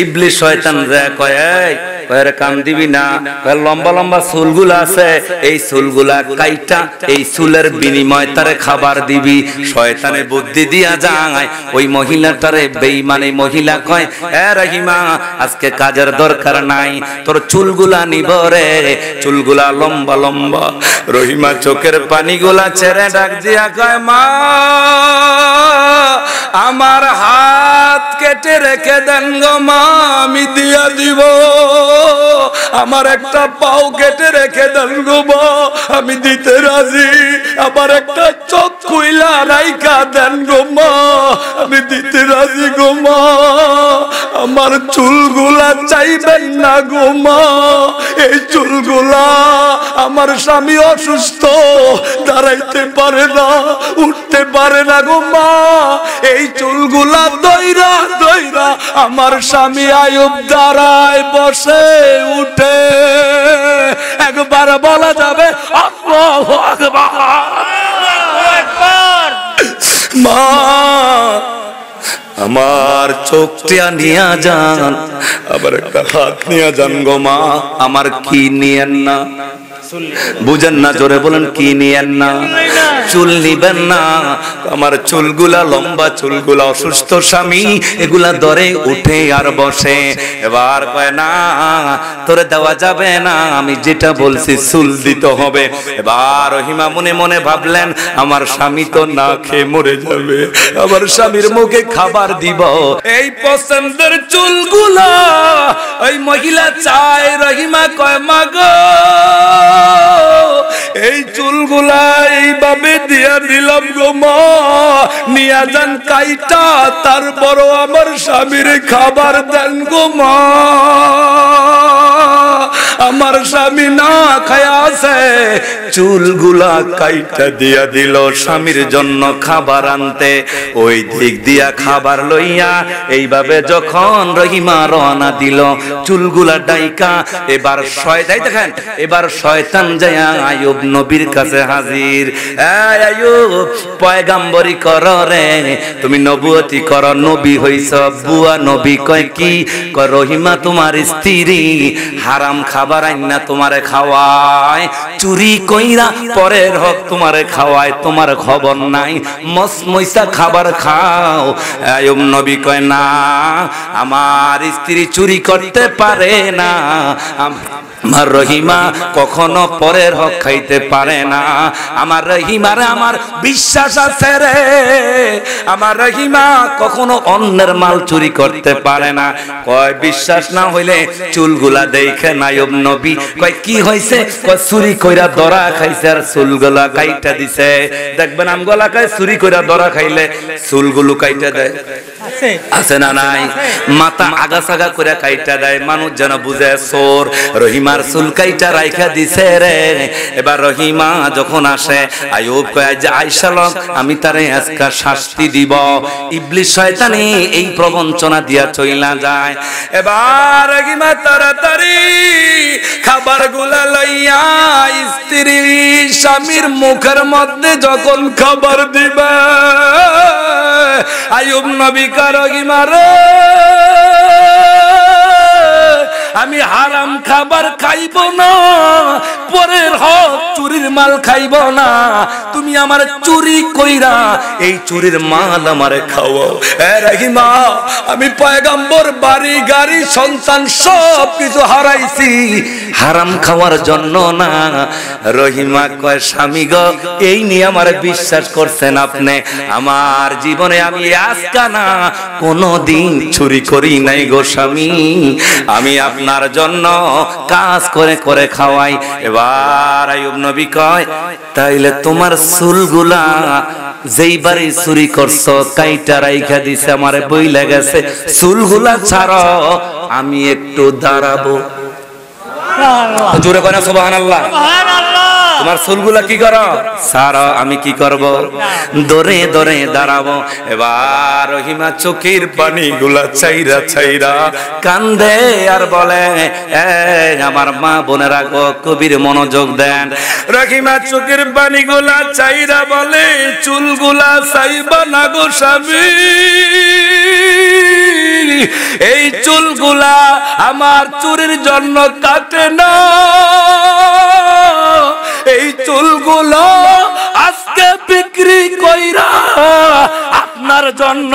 ইবলিস শয়তান রে কয় এই কয়রে কাম দিবি না, লম্বা লম্বা চুলগুলা আছে এই চুলগুলা কাইটা এই চুলের বিনিময় তারে খাবার দিবি। শয়তানে বুদ্ধি দিয়া যায় ওই মহিলাটারে বেঈমান মহিলা কয় এ রহিমা আজকে কাজের দরকার নাই, তোর চুলগুলা নিব রে, চুলগুলা লম্বা লম্বা। রহিমা চোখের পানিগুলা ছেড়ে ডাক দিয়া কয় মা আমার হাত কেটে রেখে দেন গো মা, আমি দিয়া দিব। আমার একটা পাও কেটে রেখে দেন গো মা, আমি দিতে রাজি। আমার একটা চোখ কইলা রাইখা দেন গো মা, আমি দিতে রাজি গো মা। আমার চুলগুলা চাইবেন না গো মা, এই চুলগুলা আমার স্বামী অসুস্থ, দাঁড়াইতে পারে না, উঠতে পারে না গো মা। এই চুলগুলা দইরা দইরা আমার স্বামী আয়ুব দাঁড়ায় বসে উঠে। একবার বলা যাবে আল্লাহু আকবার। মা আমার চোখটা নিয়া যান, আবার একটা হাত নিয়া যান গো মা। আমার কি নিয়েন না বুঝেন না, জোরে বলেন কি নিয়েন না? চুল নিবেন না। আমার চুলগুলা লম্বা, চুলগুলা অসুস্থ স্বামী এগুলা ধরে উঠে আর বসে। এবার কয় না তোরে দেওয়া যাবে না, আমি যেটা বলছি চুল দিতে হবে। এবার রহিমা মনে মনে ভাবলেন আমার স্বামী তো না খেয়ে মরে যাবে, আমার স্বামীর মুখে খাবার দিব। এই পছন্দের চুলগুলা ওই মহিলা চায়। রহিমা কয় মা গো এই চুলগুলা এইভাবে দিয়া দিলাম গো মা, নিয়া যান কাইটা, তারপরও আমার স্বামীর খাবার দেন গো মা। আমার স্বামী না খায়া আছে, চুলগুলা কাইটা দিয়া দিল স্বামীর জন্য খাবার আনতে। ওই দিক দিয়া খাবার লইয়া এইভাবে যখন রহিমা রওনা দিল চুলগুলা ডাইকা, এবার শয়তান দেখেন, এবার শয়তান যায়া আইয়ুব নবীর কাছে হাজির। এই আইয়ুব পয়গাম্বরি কর রে, তুমি নবুয়তি কর, নবী হইছ। বুয়া নবী কয় কি? কয় রহিমা তোমার স্ত্রী হারাম খাবার আইনা তোমারে খাওয়ায়, চুরি কইরা পরের হক তোমারে খাওয়ায়, তোমার খবর নাই, মসমইসা খাবার খাও। আইয়ুব নবী কয় না আমার স্ত্রী চুরি করতে পারে না, আমার রহিমা কখনো পরের হক খাইতে পারে না। আমার রহিমারে আমার বিশ্বাস আছে রে, আমার রহিমা কখনো অন্যের মাল চুরি করতে পারে না। কয় বিশ্বাস না হইলে চুলগুলা দেখে আইয়ুব নবী কয় কি হইছে? কয় চুরি কইরা ধরা খাইছে আর চুলগুলা কাইটা দিছে। দেখবেন আমগুলা কয় চুরি কইরা ধরা খাইলে চুলগুলো কাইটা দেয়, আছে না নাই? মাথা আগাছাগা করে কাইটা দেয়, মানুষ যেন বুঝে চোর। রহিমার চুল কাইটা রাইখা দিছে রে। এবার রহিমা যখন আসে আইয়ুব কয় যে আয়েশা লোক আমি তারে আজকে শাস্তি দিব। ইবলিস শয়তানি এই প্রবঞ্চনা দিয়া চইলা যায়। এবার রহিমা তাড়াতাড়ি খাবারগুলা লইয়া স্ত্রী স্বামীর মুখের মধ্যে যখন খাবার দিবে আইয়ুব নবী রহিমা রে আমি হারাম খাবার খাইব না, পরের হক চুরির মাল খাইব না। তুমি আমার চুরি কইরা এই চুরির মাল আমারে খাওয়াও। এ রহিমা আমি পয়গম্বর, বাড়ি গাড়ি সন্তান সব কিছু হারাইছি হারাম খাওয়ার জন্য না। রহিমা কয় স্বামী গো এই নিয়ে আমার বিশ্বাস করছেন আপনি? আমার জীবনে আমি আজকা না কোনদিন চুরি করি নাই গো স্বামী, আমি আপনার জন্য কাজ করে করে খাওয়াই। এবার আইয়ুব নবী কয় তাইলে তোমার চুলগুলা যেইবারে চুরি করছো কাইটা রাইখা দিছে আমারে বইলা গেছে, চুলগুলা ছাড়ো আমি একটু দাঁড়াবো। জোরে কয় না সুবহানাল্লাহ। তোমার চুলগুলা কি করো সারা, আমি কি করব দরে দরে দাঁড়াবো। এবার রহিমা চোখের পানিগুলা চাইরা চাইরা কান্দে আর বলে, আমার মা বোনেরা গো, কবির মনোযোগ দেন। রহিমা চোখের পানিগুলা চাইরা বলে, চুলগুলা চাইবা না গো স্বামী, এই চুলগুলা আমার চুরির জন্য কাটে না, এই চুলগুলো আজকে বিক্রি কইরা আপনার জন্য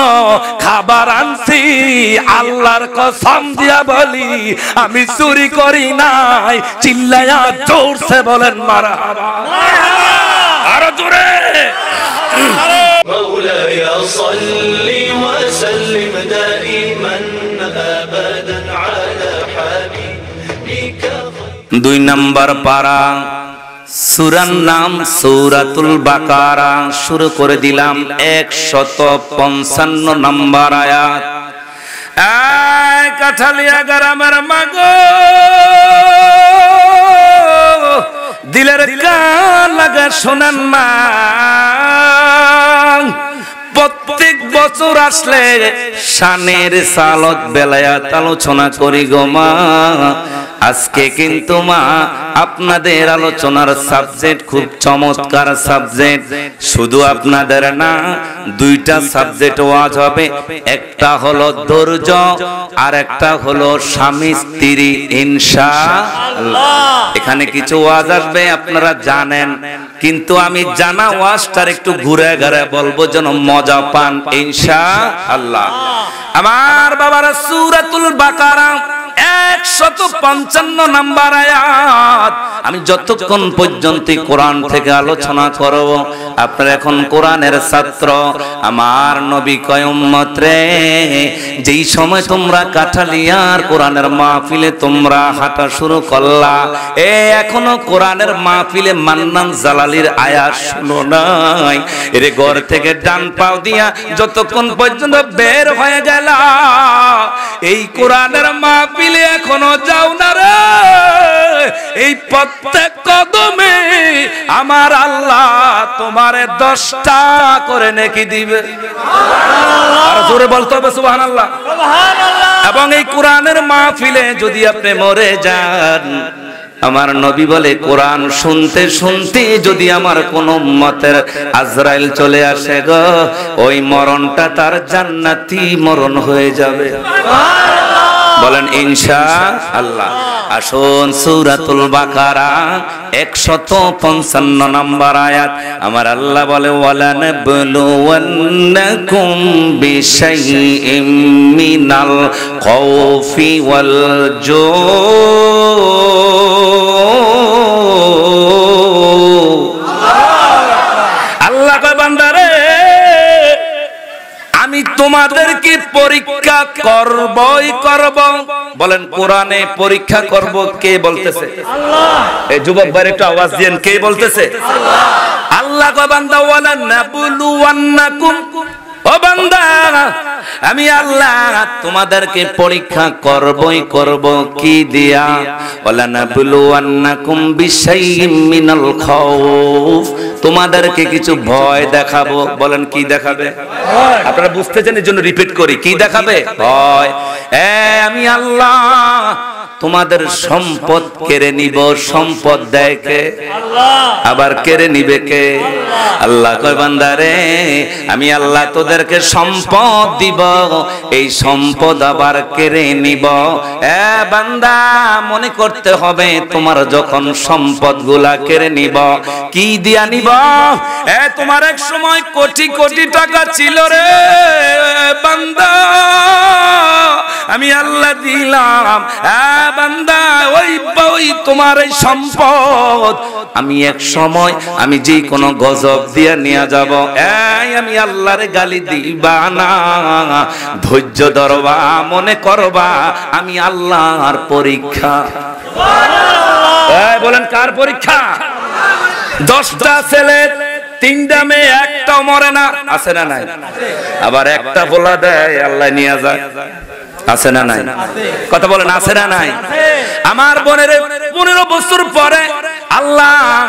খাবার আনছি। আল্লাহর কসম দিয়া বলি আমি চুরি করি নাই। চিল্লায়া জোরসে বলেন মারহাবা, আরো জোরে। مولاي صل وسلم دائما ابدا على حبيبك। 2 নম্বর পারা, সূরার নাম সূরাতুল বাকারা। শুরু করে দিলাম 155 নম্বর আয়াত। কাঠালিয়া গ্রামের মাগো, দিলের কান লাগা শোনেন মা, প্রত্যেক বছর আসলে শানের সালত বেলায়াত আলোচনা করি গো মা। আজকে কিন্তু মা আপনাদের আলোচনার সাবজেক্ট খুব চমৎকার সাবজেক্ট। শুধু আপনাদের না, 2টা সাবজেক্ট ওয়াজ হবে। একটা হলো ধৈর্য, আর একটা হলো স্বামী স্ত্রী ইনশাআল্লাহ। এখানে কিছু ওয়াজ আসবে আপনারা জানেন, কিন্তু আমি জানা ওয়াজটার একটু ঘুরে ঘুরে বলবো যেন মজা পান ইনশাআল্লাহ। আমার বাবারা, সূরাতুল বাকারা 155 নম্বর আয়াত। আমি যতক্ষণ পর্যন্ত কোরআন থেকে আলোচনা করব, আপনারা এখন কোরআনের ছাত্র। আমার নবী কয়, উম্মত রে, যেই সময় তোমরা কাঠালিয়ার কোরআনের মাহফিলে তোমরা হাঁটা শুরু করলা, এখনো কোরআনের মাহফিলে মান্নান জালালির আয়াত শুনো নাই। এরে ঘর থেকে ডান পাও দিয়া যতক্ষণ পর্যন্ত বের হয়ে গেল, এই কোরআনের মাহফিলে এখনো যাও না রে। এই প্রত্যেক কদমে আমার আল্লাহ তোমারে 10টা করে নেকি দিবে। আর জোরে বলতে হবে সুবহানাল্লাহ। এবং এই কোরআনের মাহফিলে যদি আপনি মরে যান, আমার নবী বলে, কোরআন শুনতে শুনতে যদি আমার কোন উম্মতের আজরাইল চলে আসে গো, ওই মরণটা তার জান্নাতি মরণ হয়ে যাবে। বলেন ইনশাআল্লাহ। আসুন সূরাতুল বাকারা 155 নম্বর আয়াত। আমার আল্লাহ বলে, ওয়ালানাবলুওয়ান্নাকুম বিশাইইম মিনাল খাউফি ওয়াল জু। আল্লাহ কয়, বান্দারে, আমি তোমাদেরকে পরীক্ষা করবই করব। বলেন, কোরআনে পরীক্ষা করব কে বলতেছে? আল্লাহ। এই যুবক ভাই একটু আওয়াজ দেন, কে বলতেছে? আল্লাহ। আল্লাহ কয়, বান্দা, ওয়ালানাবলুওয়ান্নাকুম, ও বান্দা, আমি আল্লাহ তোমাদেরকে পরীক্ষা করবই করব। কি দিয়া? ওয়ালানাবলুওয়ান্নাকুম বিশাইইম মিনাল খাউফ, তোমাদেরকে কিছু ভয় দেখাবো। বলেন, কি দেখাবে? আপনারা বুঝতেছেন, এর জন্য রিপিট করি, কি দেখাবে? ভয়। আমি আল্লাহ তোমাদের সম্পদ কেড়ে নিব। সম্পদ দেয় কে? আল্লাহ। আবার কেড়ে নিবে কে? আল্লাহ কয়, বান্দারে, আমি আল্লাহ তোদেরকে সম্পদ দিব, এই সম্পদ আবার কেড়ে নিব। বান্দা, মনে করতে হবে, তোমার যখন সম্পদ গুলা কেড়ে নিব, কি দিয়া নিব? তোমার এক সময় কোটি কোটি টাকা ছিল রে বান্দা, আমি আল্লাহ দিলাম। বান্দা, ওই তোমার এই সম্পদ আমি এক সময় আমি যে কোনো গজব দিয়া নিয়ে যাব। আমি আল্লাহর গালি দিবা না, ধৈর্য ধরবা, মনে করবা আমি আল্লাহর পরীক্ষা। বলেন, কার পরীক্ষা? 10টা ছেলে 3টা মেয়ে, একটাও মরে না, আছে না নাই? আবার একটা বলা দেয়, আল্লাহ নিয়ে যায়, আছে না নাই? কথা বলেন, আছে না নাই? আমার বোনের 15 বছর পরে আল্লাহ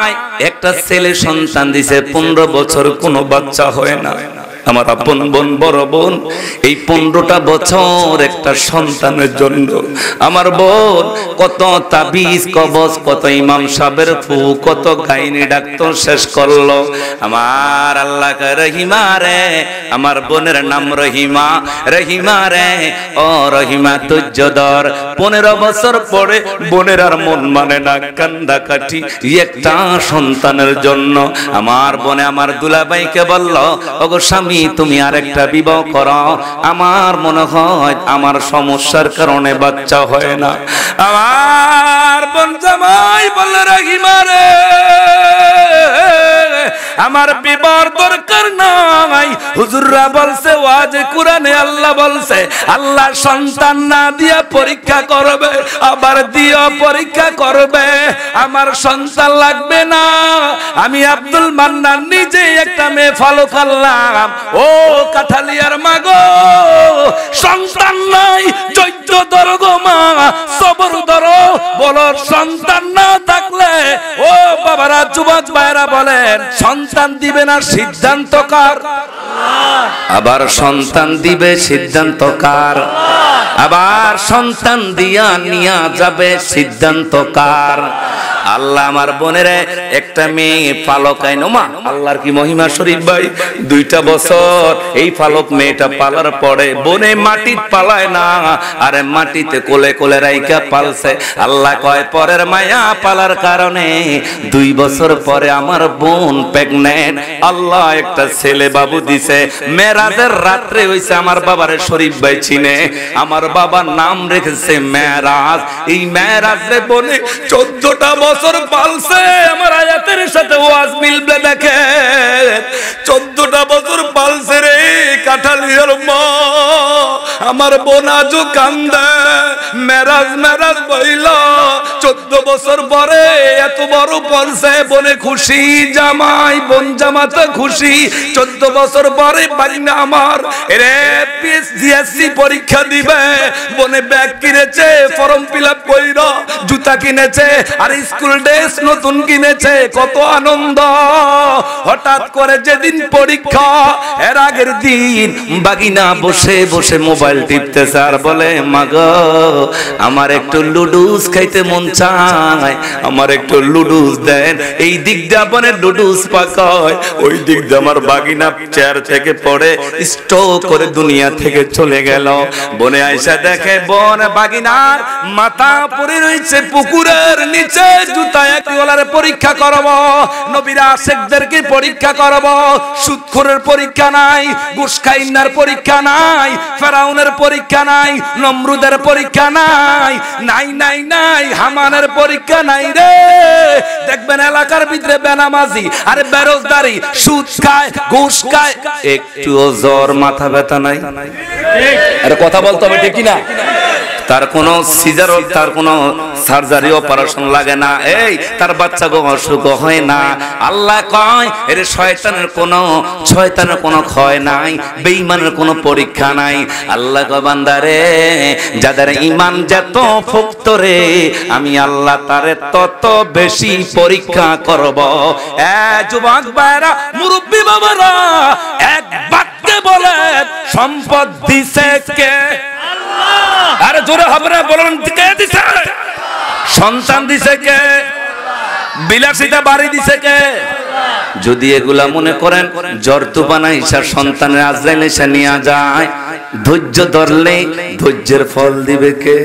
একটা ছেলে সন্তান দিছে, 15 বছর কোনো বাচ্চা হয় না। আমার আপন বোন, বড় বোন, এই 15টা বছর একটা সন্তানের জন্য আমার বোন কত তাবিজ কবজ, কত ইমাম সাহেবের ফু, কত গাইনি ডাক্তার শেষ করলো। আমার আল্লাহ রহিমা রে, আমার বোনের নাম রহিমা। রহিমা রে, ও রহিমা ধৈর্য ধর। 15 বছর পরে বোনের আর মন মানে না, কান্দা কাটি একটা সন্তানের জন্য। আমার বোনে আমার দুলাভাইকে বলল, ওগো স্বামী তুমি আরেকটা বিবাহ করো, আমার মনে হয় আমার সমস্যার কারণে বাচ্চা হয় না। আমার বোন জামাই বলল, রহিমা রে আমার বিবাহ দরকার নাই, হুজুররা বলছে, ওয়াজে কোরআনে আল্লাহ বলছে, আল্লাহ সন্তান না দিয়া পরীক্ষা করবে, আবার দিয়া পরীক্ষা করবে। আমার সন্তান লাগবে না, আমি আব্দুল মান্নান নিজে একটা মেয়ে ফলো করলাম। ও কাঠালিয়ার মাগো, সন্তান নাই, ধৈর্য ধরো গো মা, সবর ধরো। বলো সন্তান না থাকলে, ও বাবারা যুবক ভাইরা বলেন, সন্তান দিবে না সিদ্ধান্ত কার? আবার সন্তান দিবে সিদ্ধান্ত কার? আবার সন্তান দিয়া নিয়া যাবে সিদ্ধান্ত কার? আল্লাহ আমার বোনের একটা মেয়ে পালক আইনমা, আল্লাহর কি মহিমা শরীফ ভাই। 2টা বছর এই পালক মেয়েটা পালার পরে বনে মাটিত পালায় না, আরে মাটিতে কোলে কোলে রাইকা পালছে। আল্লাহ কয় পরের মায়া পালার কারণে 2 বছর পরে আমার বোন প্রেগন্যান্ট। আল্লাহ একটা ছেলে বাবু দিছে। মেরাজের রাত্রে হইছে, আমার বাবারে শরীফ ভাই চিনে, আমার বাবার নাম রেখেছে মেরাজ। এই মেরাজে বনে 14টা বছর পালছে। আমার আয়াতের সাথে ওয়াজ মিলবে দেখে, 14টা বছর পালছে রে কাঠালিয়ার মা। আমার বোন আজও কান্দে, মেরাজ মেরাজ বইলা 14 বছর পরে এত বড় পলছে। বনে খুশি, জামাই বোন জামাতে খুশি। 14 বছর পরে বাড়িনা আমার রে পিএসসি পরীক্ষা দিবে। বনে ব্যাগ কিনেছে, ফর্ম ফিলআপ কইরা, জুতা কিনেছে, আর স্কুল ড্রেস নতুন কিনেছে। কত আনন্দ! হঠাৎ করে যেদিন পরীক্ষা, এর আগের দিন বাগিনা বসে বসে মোবাইল টিপতেছে আর বলে, মাগো আমার একটু লুডুস খাইতে মন চায়, আমার একটু লুডুস দেন। এই দিক দিয়ে বনে লুডুস পাকায়, ওই দিক দিয়ে আমার বাগিনা চেয়ার থেকে পড়ে স্ট্রোক করে দুনিয়া থেকে চলে গেল। বনে আইসা দেখে বোন বাগিনার মাথা পড়ে রয়েছে পুকুরের নিচে। জুতা একওয়ালার পরীক্ষা করব, নবীর আশিকদেরকে পরীক্ষা করব। সুদখোরের পরীক্ষা নাই, ঘুষ খাইনার পরীক্ষা নাই, ফেরাউনের পরীক্ষা নাই, নমরুদের পরীক্ষা নাই, নাই নাই নাই, হামানের পরীক্ষা নাই রে। দেখবেন এলাকার ভিতরে বেনামাজি আর বেরোজগারি, সুদ খায়, ঘুষ খায়, একটুও জ্বর মাথা ব্যথা নাই। আরে কথা বলতে হবে ঠিক কিনা? তার কোনো সিজার, তার কোনো সার্জারি অপারেশন লাগে না, এই তার বাচ্চা গো অসুখ হয় না। আল্লাহ কয় এর শয়তানের কোনো ক্ষয় নাই, বেঈমানের কোনো পরীক্ষা নাই। আল্লাহ কয় বান্দারে, যাদের ঈমান যত পোক্ত রে, আমি আল্লাহ তারে তত বেশি পরীক্ষা করব। যুবক ভাইরা, মুরব্বী বাবারা, এক বাক্যে বলেন, সম্পদ দিছে কে? আরে জোরে হবে না, বলেন কে দিছে? সন্তান দিছে কে? বিলাসিতা বাড়ি দিছে কে? যদি এগুলা মনে করেন জ্বর তুফানা হিসাব সন্তানের আজরাইল এসে নিয়ে যায়, ধৈর্য ধরলে ধৈর্যের ফল দিবে কে?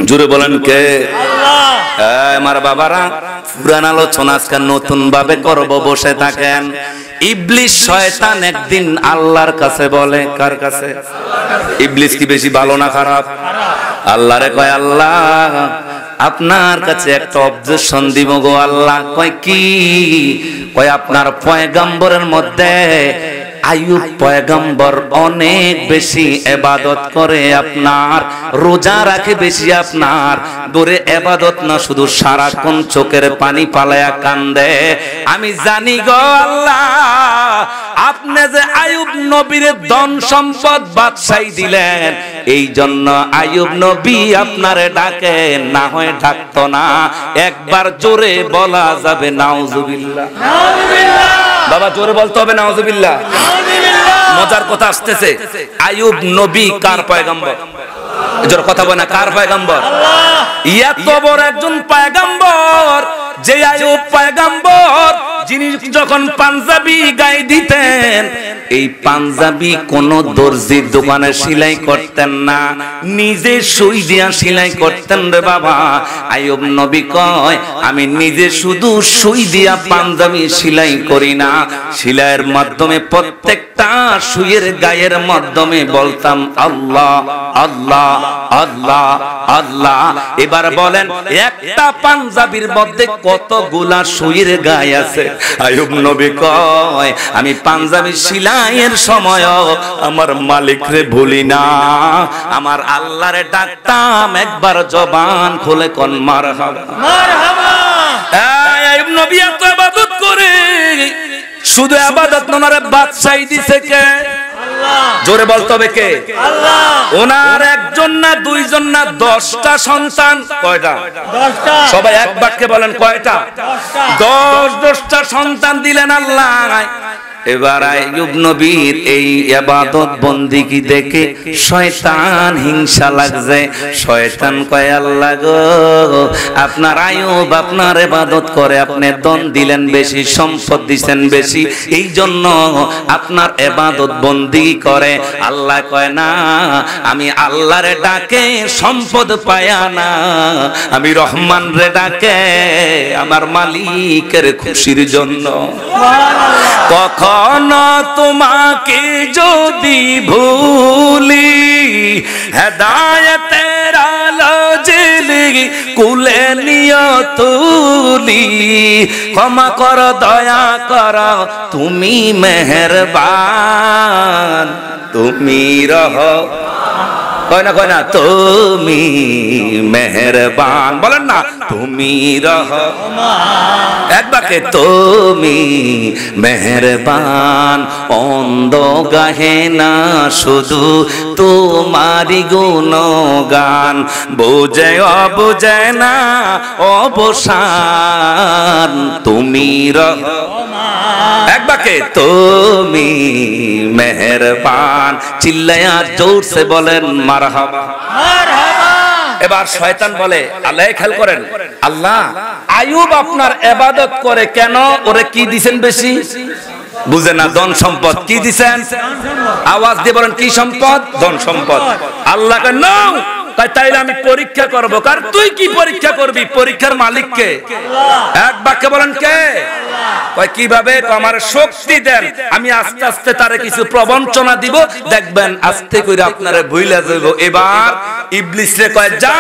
জোরে বলেন কে? আমার বাবারা, পুরান আলোচনা আজকে নতুন ভাবে করব, বসে থাকেন। ইবলিস শয়তান একদিন আল্লাহর কাছে বলে, কার কাছে? ইবলিস কি বেশি ভালো না খারাপ? আল্লাহরে কয়, আল্লাহ আপনার কাছে একটা অবজেকশন দিব গো আল্লাহ। কয় কি? কয় আপনার পয়গম্বরের মধ্যে আইয়ুব পয়গম্বর অনেক বেশি ইবাদত করে, আপনার রোজা রাখে বেশি, আপনার দূরে ইবাদত না, শুধু সারাক্ষণ চোখের পানি পালায়া কান্দে। আমি জানি গো আল্লাহ, আপনি যে আইয়ুব নবীর ধন সম্পদ বাদশাহী দিলেন, এই জন্য আইয়ুব নবী আপনারে ডাকে, না হয় ডাকতো না। একবার জোরে বলা যাবে নাউজুবিল্লাহ? বাবা জোরে বলতে হবে নাউজুবিল্লাহ। মজার কথা আসতেছে, আইয়ুব নবী কার পয়গম্বর? জোরে কথা বলে না, কার পয়গম্বর? এত বড় একজন পয়গম্বর, যে আইয়ুব পয়গম্বর যিনি যখন পাঞ্জাবি গায়ে দিতেন, এই পাঞ্জাবি কোন দর্জির দোকানে সেলাই করতেন না, নিজে সুই দিয়া সেলাই করতেন রে বাবা। আইয়ুব নবী কয়, আমি নিজে শুধু সুই দিয়া পাঞ্জাবি সেলাই করি না, সেলাইয়ের মাধ্যমে প্রত্যেকটা সুইয়ের গায়ের মাধ্যমে বলতাম আল্লাহ আল্লাহ আল্লাহ আল্লাহ। এবার বলেন, একটা পাঞ্জাবির মধ্যে কতগুলা সুইয়ের গায়ে আছে? আইয়ুব নবী কয়, আমি পাঞ্জাবি সেলাইয়ের সময় আমার মালিকরে ভুলি না, আমার আল্লাহরে ডাকতাম, একবার জবান খুলে কোন মারহাবা মারহাবা। আইয়ুব নবী এত ইবাদত করে, শুধু ইবাদত না, ওনারে বাদশাহী দিছে কে? জোরে বলতে হবে কে? আল্লাহ। ওনার একজন না, দুইজন না, 10টা সন্তান। কয়টা? 10টা। সবাই এক বাক্যে বলেন, কয়টা? 10টা সন্তান দিলেন আল্লাহ। এবার আইয়ুব নবীর এই ইবাদত বন্দেগী দেখে শয়তান হিংসা লাগছে। শয়তান কয়, আল্লাহ গো, আপনার আইয়ুব আপনার ইবাদত করে, আপনি ধন দিলেন বেশি, সম্পদ দিবেন বেশি, এই জন্য আপনার ইবাদত বন্দেগী করে। আল্লাহ কয়, না, আমি আল্লাহরে ডাকে সম্পদ পায়া না, আমি রহমান রে ডাকে আমার মালিকের খুশির জন্য। কখন তোমাকে যদি ভুলি, হেদায়েতের আলো জ্বেলে কুলে নিও তুলি, ক্ষমা কর দয়া কর তুমি মেহেরবান, তুমি কয় না তুমি মেহেরবান, বলেন না তুমি এক বাক্যে তুমি মেহেরবান। অন্ধ গাহে না শুধু তোমারি গুণগান, বোঝে অবুঝে না অবসান, তুমি এক বাক্যে তুমি মেহেরবান। চিল্লায়া জোরসে বলেন মারহাবা মারহাবা। এবার শয়তান বলে, আল্লাহ খেয়াল করেন, আল্লাহ আইয়ুব আপনার ইবাদত করে কেন? ওরে কি দিবেন বেশি? বুঝে না, ধন সম্পদ। কি দিবেন? আওয়াজ দিয়ে বলেন, কি সম্পদ? ধন সম্পদ। আল্লাহ কে নাও, তাইলে আমি পরীক্ষা করব। কার? তুই কি পরীক্ষা করবি? পরীক্ষার মালিক কে? এক বাক্যে বলেন, কে? কয় কিভাবে? আমার শক্তি দেন, আমি আস্তে আস্তে তারে কিছু প্রবঞ্চনা দিব, দেখবেন আস্তে করে আপনারে ভুইলা যাইব। এবার ইবলিস রে কয়, যা,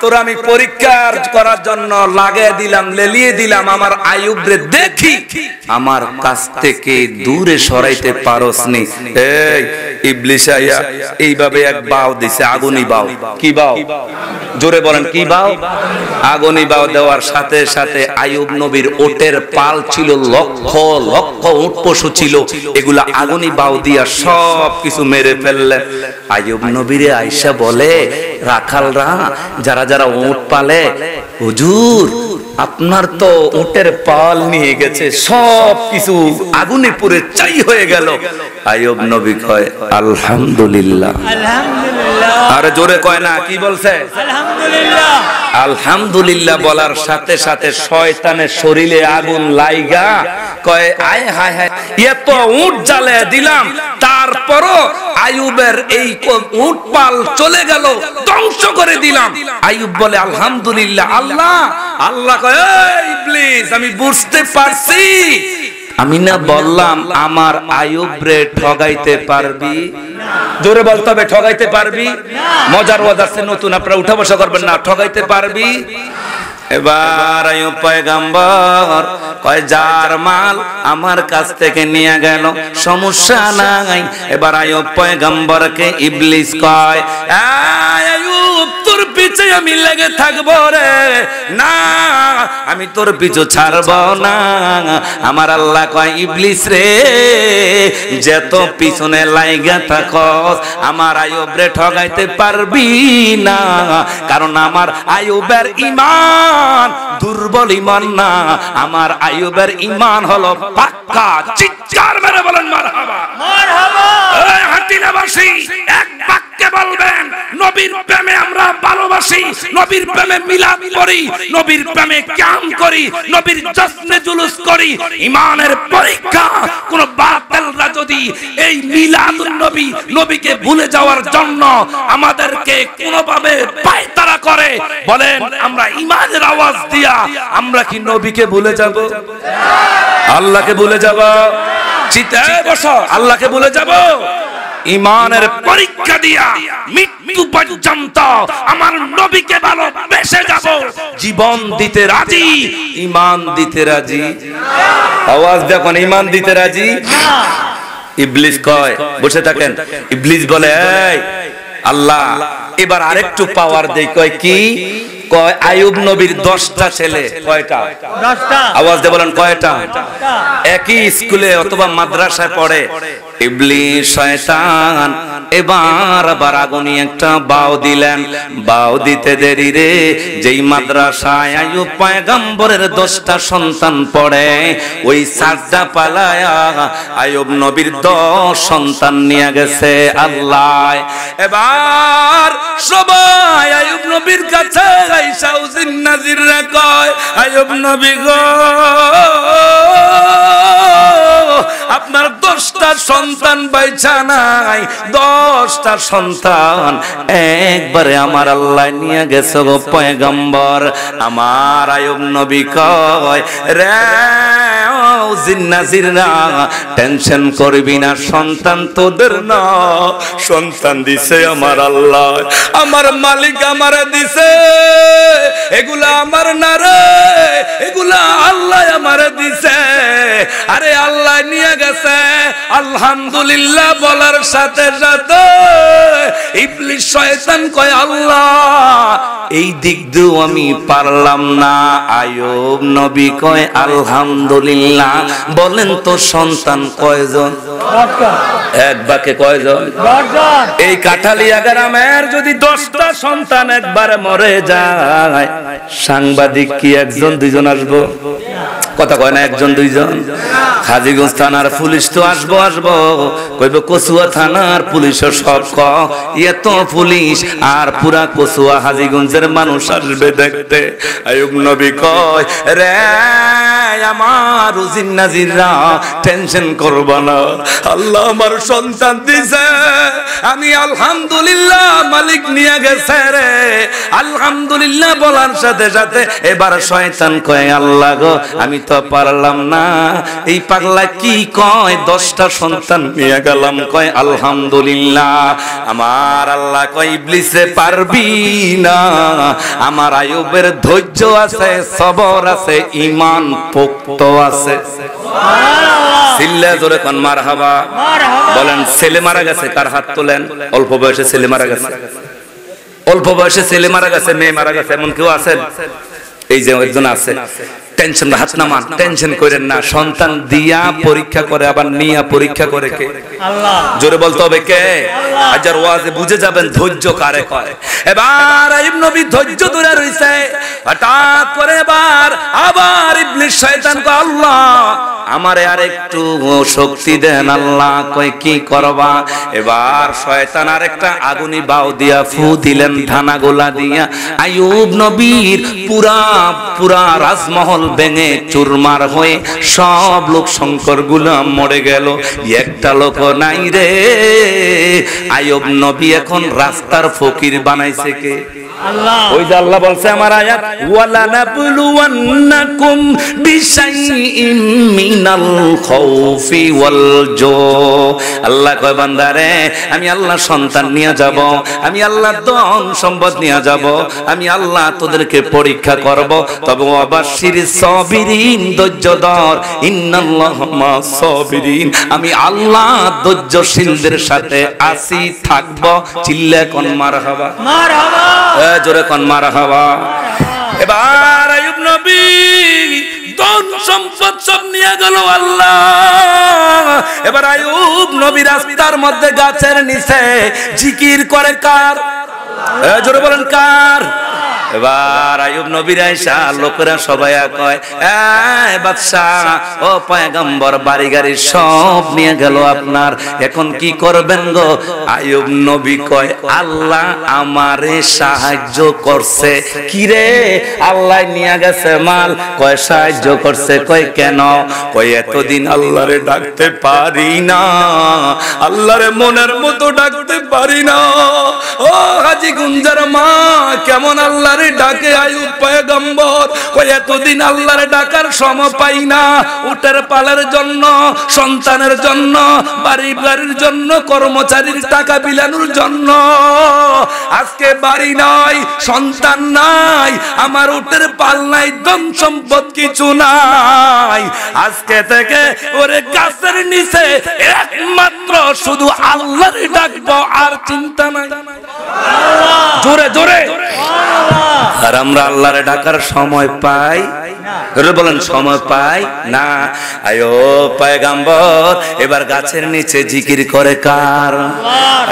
তোর আমি পরীক্ষা করার জন্য লাগিয়ে দিলাম, লেলিয়ে দিলাম, আমার আইয়ুব রে দেখি আমার কাছ থেকে দূরে সরাইতে পারস নি। এই ইবলিস আইয়া এইভাবে এক বাও দিছে, আগুনি বাও। কি বাও? জোরে বলেন, কি বাও? আগুনি বাও দেওয়ার সাথে সাথে আইয়ুব নবীর ওটের পাল ছিল, লক্ষ লক্ষ উট পশু ছিল, এগুলা আগুনি বাও দিয়া সব কিছু মেরে ফেললেন। আইয়ুব নবীরে আয়েশা বলে, রাখালরা যারা যারা উট পালে, হুজুর আপনার তো উটের পাল নিয়ে গেছে, সব কিছু আগুনে পুড়ে ছাই হয়ে গেল। আইয়ুব নবী কয়, আলহামদুলিল্লাহ আলহামদুলিল্লাহ। আরে জোরে কয় না, কি বলছে? আলহামদুলিল্লাহ। আলহামদুলিল্লাহ বলার সাথে সাথে শয়তানের শরীরে আগুন লাইগা কয়, আয় হায় হায়, এত উট জ্বালে দিলাম, তারপরও আইয়ুবের এই উট পাল চলে গেল, ধ্বংস করে দিলাম। আইয়ুব বলে, আলহামদুলিল্লাহ। আল্লাহ আল্লাহ কয়, এই ইবলিস, আমি বুঝতে পারছি, আমি না বললাম আমার আইয়ুব রে ঠগাইতে পারবি? জোরে বলতে হবে, ঠগাইতে পারবি? মজার ওয়াজ আছে নতুন, আপনারা উঠা বসা করবেন না। ঠগাইতে পারবি? এবার আইয়ুব পয়গম্বর কয় যার মাল আমার কাছ থেকে নিয়ে গেল সমস্যা নাই। এবার আইয়ুব পয়গম্বরকে ইবলিস কয় আইয়ুব তোর পিছে আমি লেগে থাকবো রে, না আমি তোর পিছু ছাড়ব না। আমার আল্লাহ কয় ইবলিস রে যত পিছনে লাইগা থাকস আমার আইয়ুব রে ঠগাইতে পারবি না, কারণ আমার আইয়ুবের ঈমান দুর্বল ঈমান না, আমার আইয়ুবের ঈমান হলো পাক্কা। চিৎকার মেরে বলেন মারহাবা মারহাবা। এই হাটিনাবাসী এক বাক্যে বলবেন নবীর প্রেমে আমরা ভালোবাসি, নবীর প্রেমে মিলাদ করি, নবীর প্রেমে কিয়াম করি, নবীর জশ্নে জুলুস করি। ঈমানের পরীক্ষা কোন বাতিলরা যদি এই মিলাদুন নবী নবীকে ভুলে যাওয়ার জন্য আমাদেরকে কোনোভাবে পায়তারা করে, বলেন আমরা ঈমানের আওয়াজ দিয়া আমরা কি নবীকে ভুলে যাব? আল্লাহকে ভুলে যাব? চিতায় বসো, আল্লাহকে ভুলে যাব? ঈমানের পরীক্ষা দিয়া মৃত্যু পর্যন্ত আমার নবীকে ভালোবেসে যাব, জীবন দিতে রাজি, ঈমান দিতে রাজি। আওয়াজ দেখুন, ঈমান দিতে রাজি। ইবলিস কয় বসে থাকেন, ইবলিস বলে এই আল্লাহ এবার আরেকটু পাওয়ার দেই। কয় কি? কয় আইয়ুব নবীর 10টা ছেলে। কয়টা? 10টা। আওয়াজ দিয়ে বলেন কয়টা? একই স্কুলে অথবা মাদ্রাসায় পড়ে। ইবলিস শয়তান এবার আবার আগুনি একটা বাও দিলেন। বাও দিতে দেরি রে, যেই মাদ্রাসায় আইয়ুব পয়গম্বরের 10টা সন্তান পড়ে ওই সাজদা পালায়া আইয়ুব নবীর 10 সন্তান নিয়ে গেছে আল্লাহ। এবার সবাই আইয়ুব নবীর কাছে আইসা উজিন নাজিররা কয় আইয়ুব নবী গো আপনার 10টা সন্তান বাইচা নাই, 10টা সন্তান একবারে আমার আল্লাহ নিয়ে গেছে গো পয়গম্বর। আমার আইয়ুব নবী কয় রে জিন্নাজিররা টেনশন করবি না, সন্তান তোদের না, সন্তান দিছে আমার আল্লাহ, আমার মালিক আমারে দিছে, এগুলা আমার না রে, এগুলা আল্লাহ আমারে দিছে। আরে আল্লাহ নিয়ে গেছে আলহামদুলিল্লাহ বলার সাথে সাথে ইবলিস শয়তান কয় আল্লাহ এই দিক দিয়েও আমি পারলাম না। আইয়ুব নবী কয় আলহামদুলিল্লাহ। বলেন তো সন্তান কয়জন? 10টা। এক বাকে কয়জন? 10 জন। এই কাঠালিয়া গ্রামের যদি 10টা সন্তান একবারে মরে যায়, সাংবাদিক কি একজন দুইজন আসবো? কথা কয় না, একজন দুইজন? হাজীগঞ্জ থানার পুলিশ তো আসবো আসবো, কইবে কচুয়া থানার পুলিশও সব এত পুলিশ আর পুরা কচুয়া হাজীগঞ্জের মানুষ আসবে দেখতে। আইয়ুব নবী কয় রে আমার জিন্নাজিররা টেনশন করবা না, আল্লাহ আমার সন্তান দিছে, আমি আলহামদুলিল্লাহ মালিক নিয়ে গেছে রে। আলহামদুলিল্লাহ বলার সাথে সাথে এবার শয়তান কয় আল্লাহ গো আমি তো পারলাম না, এই পাগলা কি কয় 10টা সন্তান নিয়ে গেলাম, কয় আলহামদুলিল্লাহ। আমার আল্লাহ কয় ইবলিসে পারবি না, আমার আইয়ুবের ধৈর্য আছে, সবর আছে, ঈমান পোক্ত আছে। সিল্লা জোরে কোন মারহাবা বলেন। ছেলে মারা গেছে, কার হাত তোলেন? অল্প বয়সে ছেলে মারা গেছে, অল্প বয়সে ছেলে মারা গেছে, মেয়ে মারা গেছে, এমন কেউ আছেন? এই যে একজন আছে। টেনশন হাত নামান, টেনশন করেন না। সন্তান দিয়া পরীক্ষা করে আবার নিয়া পরীক্ষা করে কে? আল্লাহ। জোরে বলতে হবে কে? আজার ওয়াজে বুঝে যাবেন ধৈর্য কারে কয়। এবার আইয়ুব নবী ধৈর্য ধরে রইছে। হঠাৎ করে এবার আবার ইবলিস শয়তান কয় আল্লাহ আমারে আর একটু শক্তি দেন। আল্লাহ কয় কি করবা? এবার শয়তান আরেকটা আগুনি বাও দিয়া ফু দিলেন ধানাগোলা দিয়া। আইয়ুব নবীর পুরা পুরা রাজমহল ভেঙে চুরমার হয়ে সব লোক শঙ্কর গুলা মরে গেল, একটা লোক নাই রে। আইয়ুব নবী এখন রাস্তার ফকির বানাইছে কে? আল্লাহ। ওই যে আল্লাহ বলছে আমার আয়াত, ওয়ালা নাবলুওয়ান্নাকুম বিশাইইম মিনাল খাউফি ওয়াল জু। আল্লাহ কয় বান্দারে আমি আল্লাহ সন্তান নিয়ে যাব, আমি আল্লাহ ধন সম্পদ নিয়ে যাব, আমি আল্লাহ তোদেরকে পরীক্ষা করব, তবে ওয়াবাশশির সাবিরিন, ধৈর্য ধর, ইন্নাল্লাহা মা'আস সাবিরিন, আমি আল্লাহ ধৈর্যশীলদের সাথে আছি থাকব। চিল্লা কোন মারহাবা, মারহাবা, জোরে কোন মারহাবা। এবার আইয়ুব নবী ধন সম্পদ সব নিয়ে গেল আল্লাহ। এবার আইয়ুব নবী রাস্তার মধ্যে গাছের নিচে জিকির করে কার? জোরে বলেন কার? এবার আইয়ুব নবীর আয়েশা লোকেরা সবাই কয়, এই বাদশাহ, ও পয়গম্বর, বাড়ি গাড়ি সব নিয়ে গেল আপনার, এখন কি করবেন গো? আইয়ুব নবী কয়, আল্লাহ আমারে সাহায্য করছে। কি রে, আল্লাহ নিয়ে গেছে মাল? কয় সাহায্য করছে। কয় কেন? কয় এতদিন আল্লাহরে ডাকতে পারি না, আল্লাহরে মনের মতো ডাকতে পারি না। ও হাজী গুঞ্জার মা কেমন আল্লাহরে ডাকে আইয়ুব পয়গম্বর, কই এতদিন আল্লাহরে ডাকার সময় পাই না, উটের পালের জন্য, সন্তানের জন্য, বাড়ির জন্য, কর্মচারীর টাকা বিলানোর জন্য। আজকে বাড়ি নাই, সন্তান নাই, আমার উটের পাল নাই, ধন সম্পদ কিছু নাই। আজকে থেকে ওরে গাছের নিচে একমাত্র শুধু আল্লাহরে ডাকবো, আর চিন্তা নাই। জোরে জোরে। আর আমরা আল্লাহরে ডাকার সময় পাই? বলেন সময় পাই না। আয়ো পয়গম্বর এবার গাছের নিচে জিকির করে কার?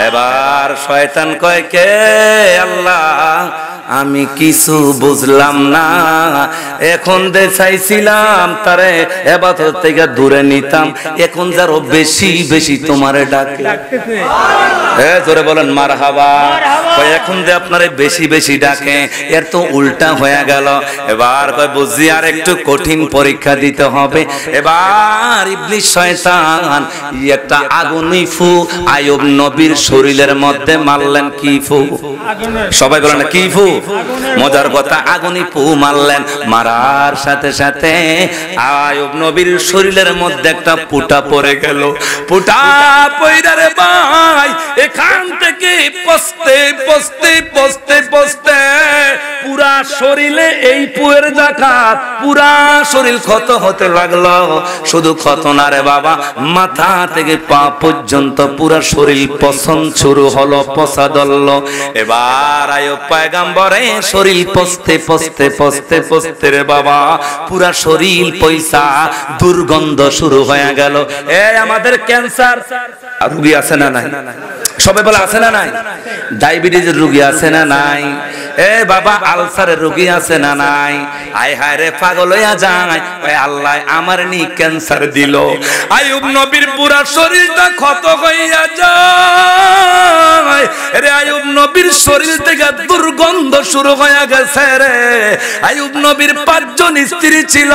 এবার শয়তান কয়, কে? আল্লাহ আমি কিছু বুঝলাম না, এখন যে চাইছিলাম তারে ইবাদত থেকে দূরে নিতাম, এখন যারও বেশি বেশি তোমারে ডাকে। জোরে বলেন মারহাবা। কয় এখন যে আপনারে বেশি বেশি ডাকে, এর তো উল্টা হয়ে গেল। এবার কয় বুঝি আর একটু কঠিন পরীক্ষা দিতে হবে। এবার ইবলিস শয়তান একটা আগুনি ফু আইয়ুব নবীর শরীরের মধ্যে মারলেন। কি ফু? সবাই বলেন কি ফু? মজার কথা, আগুনি ফু মারলেন। মারার সাথে সাথে আইয়ুব নবীর শরীরের মধ্যে একটা ফুটা পড়ে গেল। ফুটা পয়রা রে ভাই, এখান থেকে পস্তে পস্তে পস্তে পস্তে পুরা শরীরে এই পুয়ের জাকাত, পুরা শরীর ক্ষত হতে লাগলো। শুধু ক্ষত না রে বাবা, মাথা থেকে পা পর্যন্ত পুরা শরীর পচন শুরু হলো, পচা ধরল। এবার আইয়ুব পয়গম্বরে শরীর পচতে পচতে পচতে পচতে রে বাবা পুরা শরীর পয়সা, দুর্গন্ধ শুরু হয়ে গেল। এই আমাদের ক্যান্সার রোগী আছে না নাই? সবাই বলে আছে না নাই? ডায়াবেটিসের রোগী আছে না নাই? এ বাবা আলসারের রোগী আছে না নাই? আয় হায় রে পাগল হইয়া যায়, ওই আল্লাহ আমার নি ক্যান্সার দিল। আইয়ুব নবীর পুরা শরীরটা ক্ষত হইয়া যায় রে। আইয়ুব নবীর শরীর থেকে দুর্গন্ধ শুরু হয়ে গেছে রে। আইয়ুব নবীর 5 জন স্ত্রী ছিল,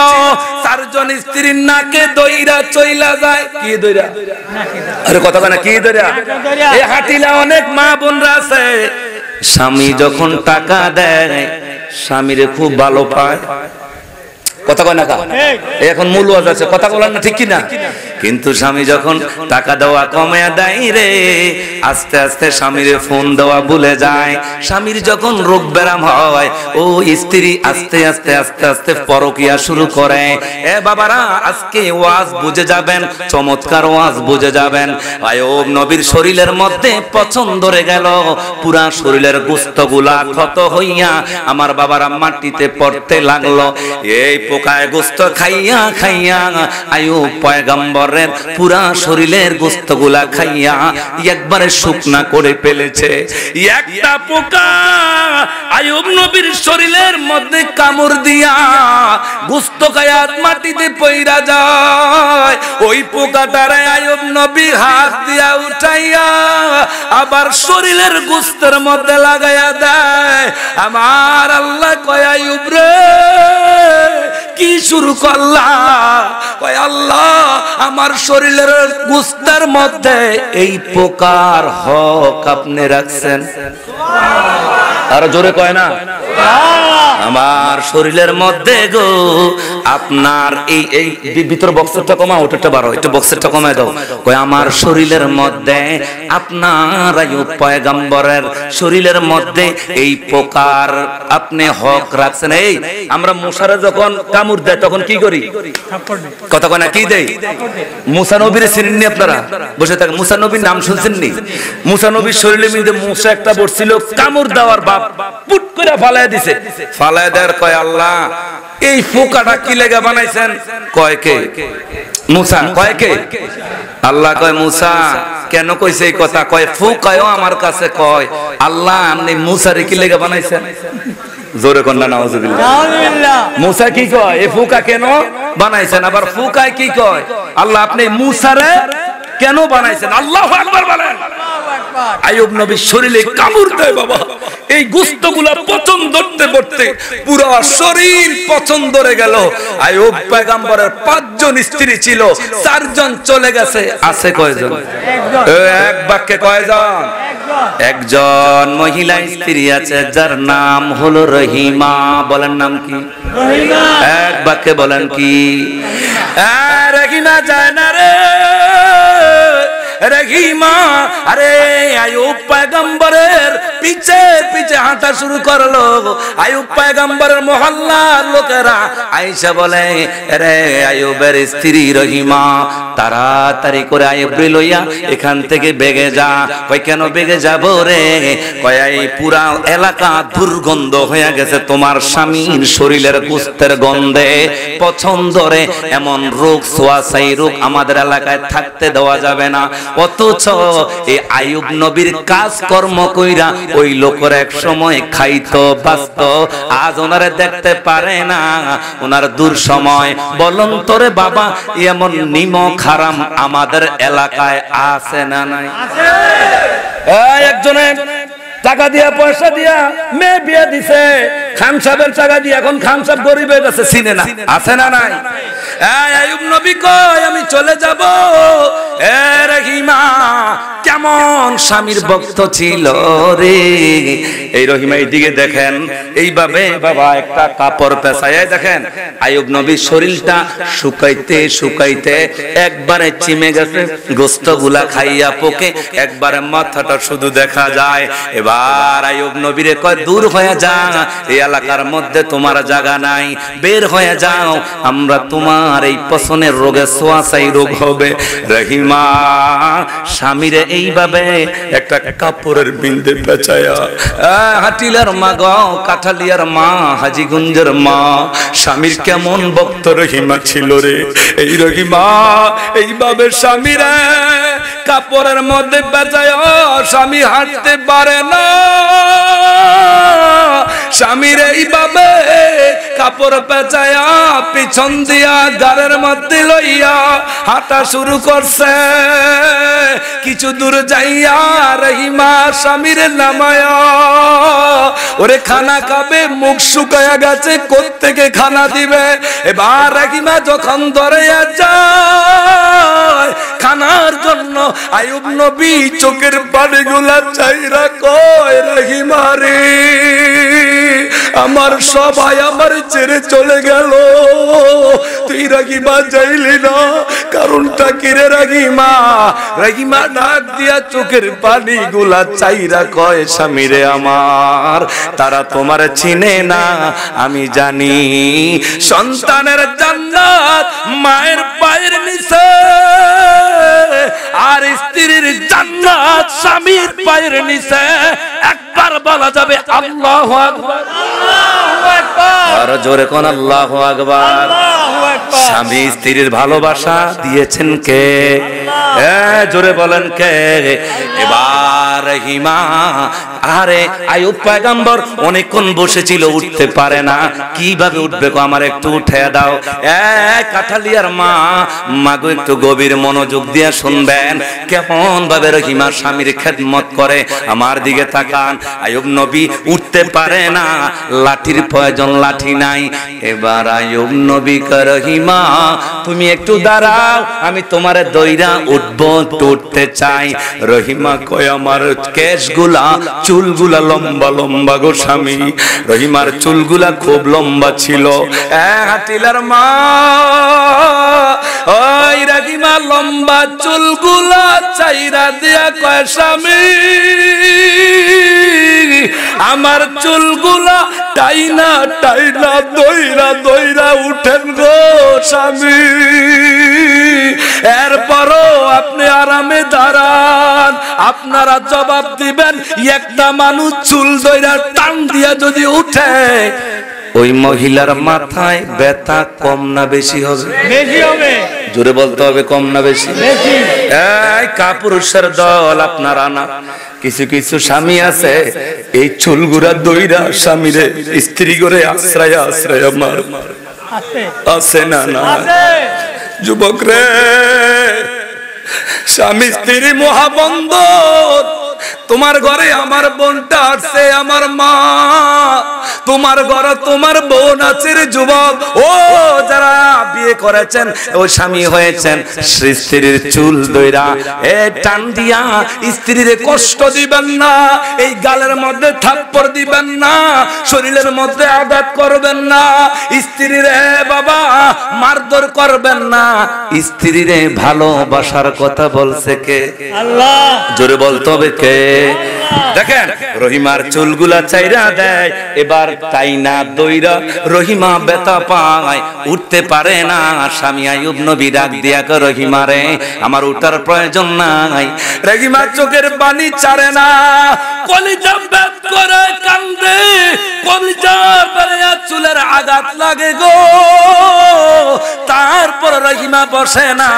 4 জন স্ত্রীর নাকে দইরা চইলা যায়। কি দইরা? আরে কথা বলে না, কি দইরা? এই হাটিলা অনেক মা বোনরা আছে, স্বামী যখন টাকা দেয় স্বামীরে খুব ভালো পায়। কথা কয় না কা? এখন মূল ওয়াজ আছে, কথা বলেন না, ঠিক কি না? কিন্তু স্বামী যখন টাকা দেওয়া কমে দেয় রে, আস্তে আস্তে স্বামীরে ফোন দেওয়া ভুলে যায়। স্বামীর যখন রোগ ব্যারাম হয়, ও স্ত্রী আস্তে আস্তে আস্তে আস্তে পরকিয়া শুরু করে। এ বাবারা আজকে ওয়াজ বুঝে যাবেন, চমৎকার ওয়াজ বুঝে যাবেন। আইয়ুব নবীর শরীরের মধ্যে পচন ধরে গেল, পুরা শরীরের গোশতগুলা ক্ষত হইয়া আমার বাবারা মাটিতে পড়তে লাগলো। এই পোকায় গোশত খাইয়া খাইয়া আইয়ুব পয়গম্বরের পুরা শরীরের গোশতগুলা খাইয়া একবারে শুকনা করে ফেলেছে। একটা পোকা আইয়ুব নবীর শরীরের মধ্যে কামড় দিয়া গোশত খাইয়া মাটিতে পইরা যায়। ওই পোকাটারে আইয়ুব নবী হাত দিয়া উঠাইয়া আবার শরীরের গোশতের মধ্যে লাগাইয়া দেয়। আমার আল্লাহ কয়, আইয়ুব রে কি শুরু করলা? কয় আল্লাহ আমার শরীরের গোশতের মধ্যে এই পোকার হক আপনি রাখছেন। আর জোরে কয় না আমার শরীরের মধ্যে গো আপনার এই ভিতর বক্সেরটা কমা ওটা বাড়ো একটু বক্সেরটা কমায় দাও কয় আমার শরীরের মধ্যে আপনার আইয়ুব পয়গম্বরের শরীরের মধ্যে এই পোকার আপনি হক রাখছেন। এই আমরা মুসারে যখন কামড় দেয় তখন কি করি কথা কয় না কি দেই মুসা নবীর চিনেননি আপনারা বসে থাকেন মুসা নবীর নাম শুনছেননি মুসা নবীর শরীরের মধ্যে মুসা একটা বসছিল কামড় দেওয়ার বাপ পুট করে ফালায় দিছে ফালায় দেওয়ার কয় আল্লাহ এই পোকাটা কি লেগে বানাইছেন কয় কে মুসা কয় কে আল্লাহ কয় মুসা কেন কইছে এই কথা কয় পোকায়ও আমার কাছে কয় আল্লাহ আপনি মুসারে কি লেগে বানাইছেন জোরে কন্যা নাউজুবিল্লাহ মুসা কি কয় এই পোকা কেন বানাইছেন আবার পোকায় কি কয় আল্লাহ আপনি মুসারে কেন বানাইছেন আল্লাহু আকবার বলেন আইয়ুব নবীর শরীরে কামড় দেয় বাবা এই গোশতগুলা পচন ধরতে ধরতে পুরো শরীর পচন ধরে গেল। আইয়ুব পয়গম্বরের 5 জন স্ত্রী ছিল 4 জন চলে গেছে আছে কয়জন এক বাক্যে কয়জন একজন মহিলা স্ত্রী আছে যার নাম হলো রহিমা বলেন নাম কি রহিমা এক বাক্যে বলেন কি রহিমা যায় না রে রহিমা আরে আইয়ুব পয়গম্বরের পিছে পিছে হাঁটা শুরু করলো। আইয়ুব পয়গম্বরের মহল্লার লোকেরা আয়েশা বলে রে আইয়ুবের স্ত্রী রহিমা তাড়াতাড়ি করে আইয়ুব লইয়া এখান থেকে বেগে যা। কই কেন বেগে যাব রে কয় এই পুরা এলাকা দুর্গন্ধ হয়ে গেছে তোমার স্বামীর শরীরের গোশতের গন্ধে পছন্দরে এমন রোগ সোয়াসাই রোগ আমাদের এলাকায় থাকতে দেওয়া যাবে না। অথচ এই আইয়ুব নবীর কাজ কর্ম কইরা ওই লোকের এক সময় খাইতো বাঁচতো আজ ওনারে দেখতে পারে না ওনার দূর সময় বলুন তোরে বাবা এমন নিমক হারাম আমাদের এলাকায় আছে না নাই একজনে টাকা দিয়া পয়সা দিয়া মেয়ে বিয়ে দিছে খান সাহেবের টাকা দিয়ে এখন খান সাহেব গরিবের কাছে চিনে না আছে না নাই আইয়ুব নবী কয় আমি চলে যাব এ রহিমা কেমন স্বামীর ভক্ত ছিল রে। এই রহিমা এইদিকে দেখেন এইভাবে বাবা একটা কাপড় পেঁচায় দেখেন আইয়ুব নবীর শরীরটা শুকাইতে শুকাইতে একবারে চিমে গেছে গোশতগুলা খাইয়া পোকে একবারে মাথাটা শুধু দেখা যায়। এবার আইয়ুব নবীরে কয় দূর হয়ে যা এই এলাকার মধ্যে তোমার জায়গা নাই বের হয়ে যাও আমরা তোমার এই পছনের রোগে সোয়াসাই রোগ হবে। রহিমা স্বামীরে এইভাবে একটা কাপড়ের বিন্দে পেঁচায়া হাটিলার মা গো কাঠালিয়ার মা হাজিগঞ্জের মা স্বামীর কেমন ভক্ত রহিমা ছিল রে। এই রহিমা এইভাবে স্বামীরে কাপড়ের মধ্যে পেঁচায়া স্বামী হাঁটতে পারে না স্বামীর এইভাবে কাপড় পেঁচায়া পিছন দিয়া গাড়ের মধ্যে লইয়া হাঁটা শুরু করছে। কিছু দূর যাইয়া রহিমা স্বামীর নামায়া ওরে খানা খাবে মুখ শুকায়া গেছে কোত্থেকে খানা দিবে। এবার রহিমা যখন ধরে যায় খানার জন্য আইয়ুব নবী চোখের পানিগুলা চাইরা কয় রহিমা রে আমার সবাই আমার ছেড়ে চলে গেল তুই রহিমা যাইলি না কারণটা কি রে রহিমা। রহিমা ডাক দিয়া চোখের পানিগুলা চাইরা কয় স্বামী রে আমার তারা তোমার চিনে না আমি জানি সন্তানের জান্নাত মায়ের পায়ের নিচে আর স্ত্রীর জান্নাত স্বামীর পায়ের নিচে একবার বলা যাবে আল্লাহু আকবার আল্লাহু আকবার আর জোরে কোন আল্লাহু আকবার। স্বামী স্ত্রীর ভালোবাসা দিয়েছেন কে জোরে বলেন কে। এবার রহিমা আরে আইয়ুব পয়গম্বর অনেকক্ষণ বসেছিল উঠতে পারে না কিভাবে উঠবে গো আমার একটু উঠে দাও। কাঠালিয়ার মা মাগো একটু গভীর মনোযোগ দিয়ে শুনবেন কেমন ভাবে রহিমা স্বামীর খেদমত করে আমার দিকে তাকান। আইয়ুব নবী উঠতে পারে না লাঠির প্রয়োজন লাঠি নাই। এবার আইয়ুব নবী কয় রহিমা তুমি একটু দাঁড়াও আমি তোমারে দইরা উঠবো, উঠতে চাই। রহিমা কয় আমার কেশগুলা চুলগুলা লম্বা লম্বা গো স্বামী। রহিমার চুলগুলা খুব লম্বা ছিল। হাতিলার মা ওই রহিমা লম্বা চুলগুলা চাইরা দিয়া কয় স্বামী আমার চুলগুলা টাইনা টাইনা দইরা দইরা উঠেন গো স্বামী। এরপরও আপনি আরামে দাঁড়ান। আপনারা জবাব দিবেন একটা মানুষ চুল দইরা টান দিয়া যদি উঠে ওই মহিলার মাথায় ব্যথা কম না বেশি হবে? বেশি হবে। জোরে বলতে হবে, কম না বেশি? এই কাপুরুষের দল আপনারা না। কিছু কিছু স্বামী আছে এই চুলগুলা দইরা স্বামীরে স্ত্রী করে আশ্রয় আশ্রয় মার আছে না? না যুবক রে, স্বামী স্ত্রী মহাবন্ধন। তোমার ঘরে আমার বোনটা আছে, আমার মা। তোমার ঘরে তোমার বোন আছে রে যুবক। ও যারা বিয়ে করেছেন, ও স্বামী হয়েছেন, স্ত্রীর চুল দইরা টান দিয়া স্ত্রীরে কষ্ট দিবেন না। এই গালের মধ্যে থাপ্পড় দিবেন না, শরীরের মধ্যে আঘাত করবেন না। স্ত্রীরে বাবা মারধর করবেন না। স্ত্রীরে ভালোবাসার কথা বলছে কে? আল্লাহ। জোরে বলতে হবে কে? দেখেন রহিমার চুলগুলা চাইরা দেয়। এবার তাই না দইরা রহিমা ব্যথা পায়, উঠতে পারে না। স্বামী আইয়ুব নবী ডাক দিয়া কয় রহিমারে আমার উঠার প্রয়োজন নাই। রহিমা চোখের পানি ছাড়ে না, কলিজা বেদ করে কান্দে, কলিজা বেরিয়ে চুলের আঘাত লাগে গো। তারপর রহিমা বসে না।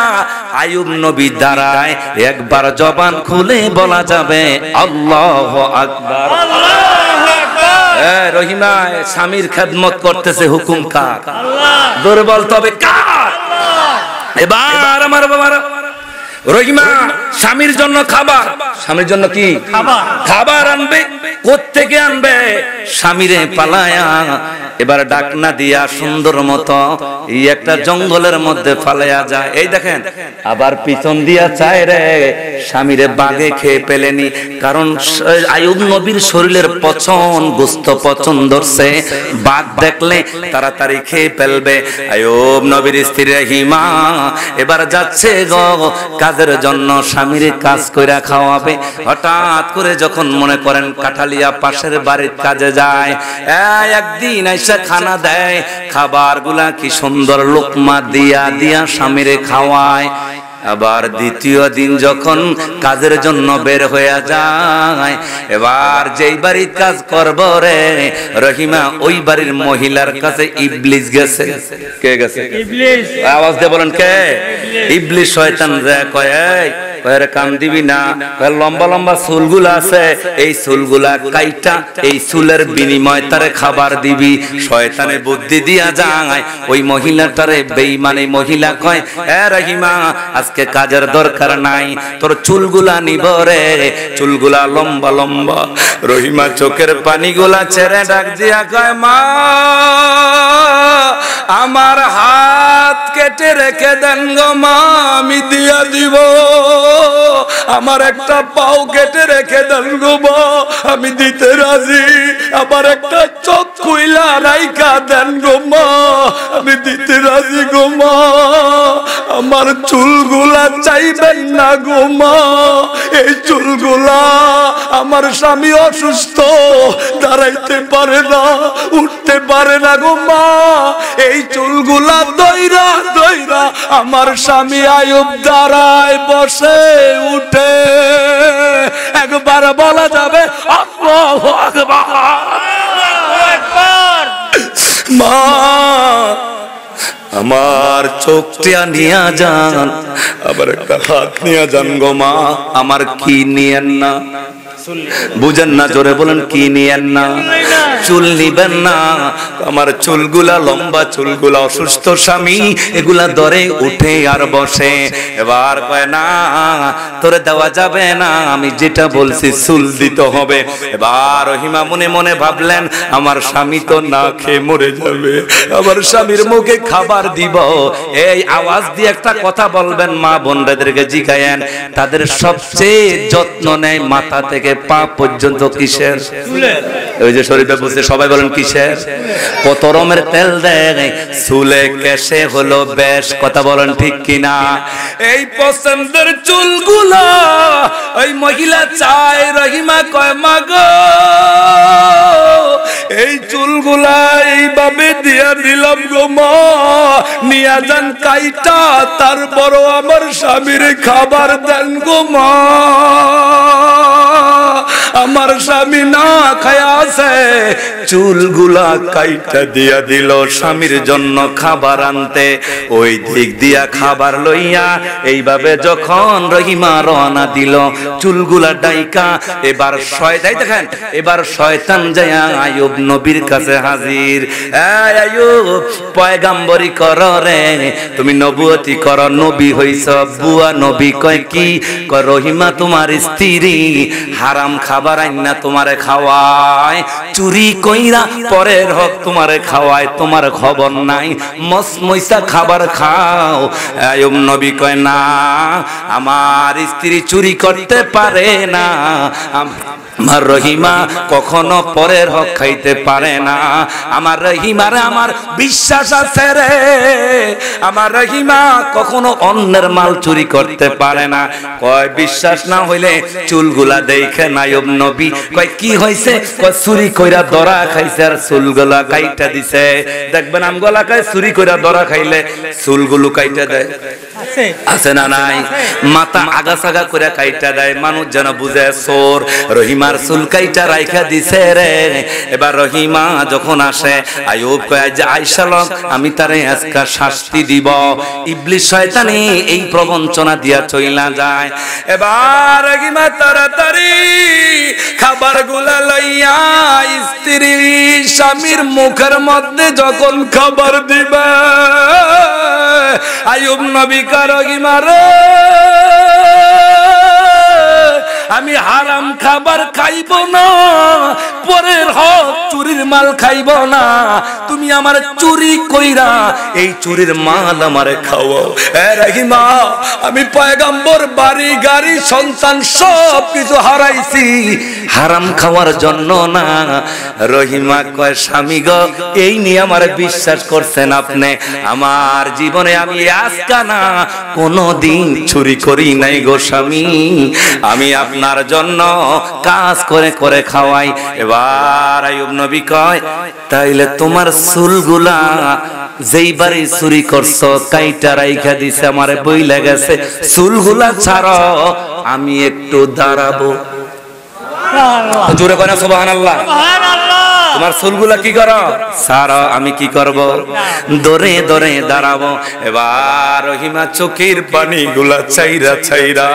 আইয়ুব নবী দাঁড়ায়, একবার জবান খুলে বলা যাবে আল্লাহু আকবার। রহিমা স্বামীর খেদমত করতেছে, হুকুম কার? জোরে বলতে হবে কার? এবার আমার বাবার রহিমা স্বামীর জন্য খাবার, স্বামীর জন্য কি খাবার আনবে? কোত্থেকে আনবে? স্বামীরে পালায়া এবার ডাকনা দিয়া সুন্দর মতো এই একটা জঙ্গলের মধ্যে ফালাইয়া যায়। এই দেখেন আবার পিছন দিয়া চায় রে স্বামীরে বাঘে খেয়ে পেলেনি। কারণ আইয়ুব নবীর শরীরের পচন গোস্ত পচন ধরছে, বাঘ দেখলে তাড়াতাড়ি খেয়ে ফেলবে। আইয়ুব নবীর স্ত্রী রহিমা এবার যাচ্ছে গো কাজের জন্য, স্বামীরে কাজ কইরা খাওয়াবে। হঠাৎ করে যখন মনে করেন কাঠালিয়া পাশের বাড়ির কাজে যায়, একদিন আইসা খানা দেয়, খাবার গুলা কি সুন্দর লোকমা দিয়া দিয়া স্বামীরে খাওয়ায়। আবার দ্বিতীয় দিন যখন কাজের জন্য বের হয়ে যায়, এবার যেই বাড়ির কাজ করব রে রহিমা ওই বাড়ির মহিলার কাছে ইবলিস গেছে। কে গেছে? ইবলিস। আওয়াজ দিয়ে বলেন কে? ইবলিস শয়তান রে কয় এই কান দিবি না, লম্বা লম্বা চুলগুলা আছে, এই চুলগুলা কাইটা এই চুলের বিনিময় তারে খাবার দিবি। শয়তানে বুদ্ধি দিয়া যায় ওই মহিলাটারে বেঈমানি মহিলা কয় এ রহিমা আজকে কাজের দরকার নাই, তোর চুলগুলা নিব রে, চুলগুলা লম্বা লম্বা। রহিমা চোখের পানিগুলা ছেড়ে ডাক দিয়া কয় মা আমার হাত কেটে রেখে দেন গো মা, আমি দিয়া দিব। আমার একটা পাও কেটে রেখে দেন গো মা, আমি দিতে রাজি। আবার একটা চোখ কইলা রাইখা দেন গো মা, আমি দিতে রাজি গো মা। আমার চুলগুলা চাইবেন না গো মা, এই চুলগুলা আমার স্বামী অসুস্থ, দাঁড়াইতে পারে না, উঠতে পারে না গো মা। এই চুলগুলা দইরা দইরা আমার স্বামী আইয়ুব দাঁড়ায় বসে উঠে। একবার বলা যাবে আল্লাহু আকবার। মা আমার চোখটা নিয়া যান, আবার একটা হাত নিয়া যান গো মা। আমার কি নিয়েন না? বুঝেন না? জোরে বলেন কি নিয়েন না? চুল নিবেন না। আমার চুলগুলা লম্বা, চুলগুলা অসুস্থ স্বামী এগুলা ধরে উঠে আর বসে। এবার কয় না তোরে দেওয়া যাবে না, আমি যেটা বলছি চুল দিতে হবে। এবার রহিমা মনে মনে ভাবলেন আমার স্বামী তো না খেয়ে মরে যাবে, আমার স্বামীর মুখে খাবার দিব। এই আওয়াজ দিয়ে একটা কথা বলবেন, মা বোনদেরকে জিগায়েন তাদের সবচেয়ে যত্ন নেয় মাথা থেকে পা পর্যন্ত কিসের? ওই যে শরীফে বলছে সবাই বলেন কিসের? কত রকমের তেল দেয়, চুলে কেশে হলো বেশ। কথা বলেন ঠিক কিনা? এই পছন্দের চুলগুলো ওই মহিলা চায়। রহিমা কয় মা গো এই চুলগুলা এইভাবে দিয়া দিলাম গো মা, নিয়া যান কাইটা, তারপরও আমার স্বামীর খাবার দেন গো মা। আমার স্বামী না খায়া আছে, চুলগুলা কাইটা দিয়া দিল স্বামীর জন্য খাবার আনতে। ওই দিক দিয়া খাবার লইয়া এইভাবে যখন রহিমা রওনা দিল, চুলগুলা ডাইকা এবার শয়তান, দেখেন এবার শয়তান যায়া আইয়ুব নবীর কাছে হাজির। এই আইয়ুব পয়গাম্বরি কর রে, তুমি নবুয়তি কর, নবী হইছ। বুয়া নবী কয় কি? কয় রহিমা তোমার স্ত্রী হারাম খাবার আইনা তোমারে খাওয়ায়, চুরি কইরা পরের হক তোমারে খাওয়ায়, তোমার খবর নাই, মসমইসা খাবার খাও। আইয়ুব নবী কয় না আমার স্ত্রী চুরি করতে পারে না, আমার রহিমা কখনো পরের হক খাইতে পারে না। আমার রহিমারে আমার বিশ্বাস আছে রে, আমার রহিমা কখনো অন্যের মাল চুরি করতে পারে না। কয় বিশ্বাস না হইলে চুলগুলা দেখে আইয়ুব নবী কয় কি হইছে? কয় চুরি কইরা দরা খাইছে আর চুলগুলা কাইটা দিছে। দেখবেন আমগোলা কয় চুরি কইরা দরা খাইলে চুলগুলো কাইটা দেয়, আছে না নাই? মাথা আগাছাগা করে কাইটা দেয়, মানুষ যেন বুঝে চোর। রহিমার চুল কাইটা রাইখা দিছে রে। এবার রহিমা যখন আসে আইয়ুব কয় যে আয়েশা লোক আমি তারে আজকে শাস্তি দিব। ইবলিস শয়তানি এই প্রবঞ্চনা দিয়া চইলা যায়। এবার রহিমা তাড়াতাড়ি খাবারগুলা লইয়া স্ত্রী স্বামীর মুখের মধ্যে যখন খাবার দিবে, আইয়ুব নবী রহিমা রে আমি হারাম খাবার খাইব না, পরের হক চুরির মাল খাইব না, তুমি আমার চুরি কইরা এই চুরির মাল আমারে খাওয়াও। এ রহিমা আমি পয়গম্বর, বাড়ি গাড়ি সন্তান সব কিছু হারাইছি হারাম খাওয়ার জন্য না। রহিমা কয় স্বামী গো এই নিয়ে আমার বিশ্বাস করছেন আপনি? আমার জীবনে আমি আজকা না কোনদিন চুরি করি নাই গো স্বামী, আমি আপনার জন্য কাজ করে করে খাওয়াই। এবার আইয়ুব নবী কয় তাইলে তোমার চুলগুলা যেইবারে চুরি করছো কাইটা রাইখা দিছে আমারে বইলা গেছে, চুলগুলা ছাড়ো আমি একটু দাঁড়াবো। জোরে কয় না সুবহানাল্লাহ। তোমার চুলগুলা কি করো? ছাড়ো আমি কি করব? দরে দরে দাঁড়াবো। এবার রহিমা চোখের পানি গুলা চাইরা চাইরা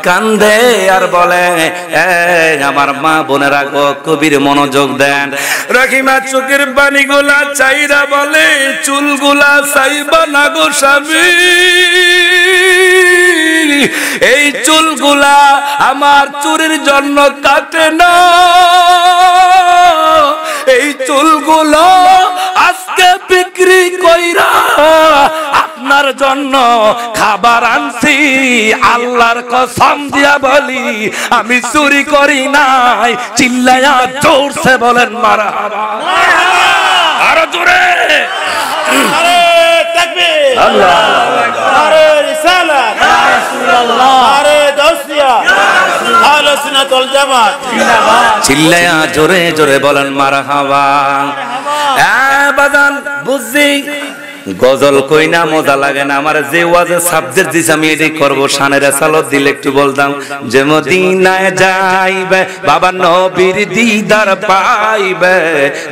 কান্দে আর বলে আমার মা বোনেরা গো কবির মনোযোগ দেন। রহিমা চোখের পানি গুলা চাইরা বলে চুলগুলা চাইবা না গো স্বামী, এই চুলগুলা আমার চুরির জন্য কাটে না, এই চুলগুলো আজকে বিক্রি কইরা আপনার জন্য খাবার আনছি। আল্লাহর কসম দিয়া বলি আমি চুরি করি নাই। চিল্লায়া জোরছে বলেন মারহাবা। আরো জোরে আরে তাকবীর, আল্লাহ, আরে রিসালাত, ইয়া রাসূলুল্লাহ, আরে দাওসিয়া, আহলে সুন্নাত ওয়াল জামাত জিন্দাবাদ। চিল্লায়া জোরে জোরে বলেন মারহাবা। বাজান বুঝছি গজল কই না মজা লাগে না আমার যে ওয়াজে সাবজেক্ট দিছ আমি এটাই করব শানের সালত দিলে একটু বলতাম যে মদিনায় যাইবে বাবা নবীর দিদার পাইবে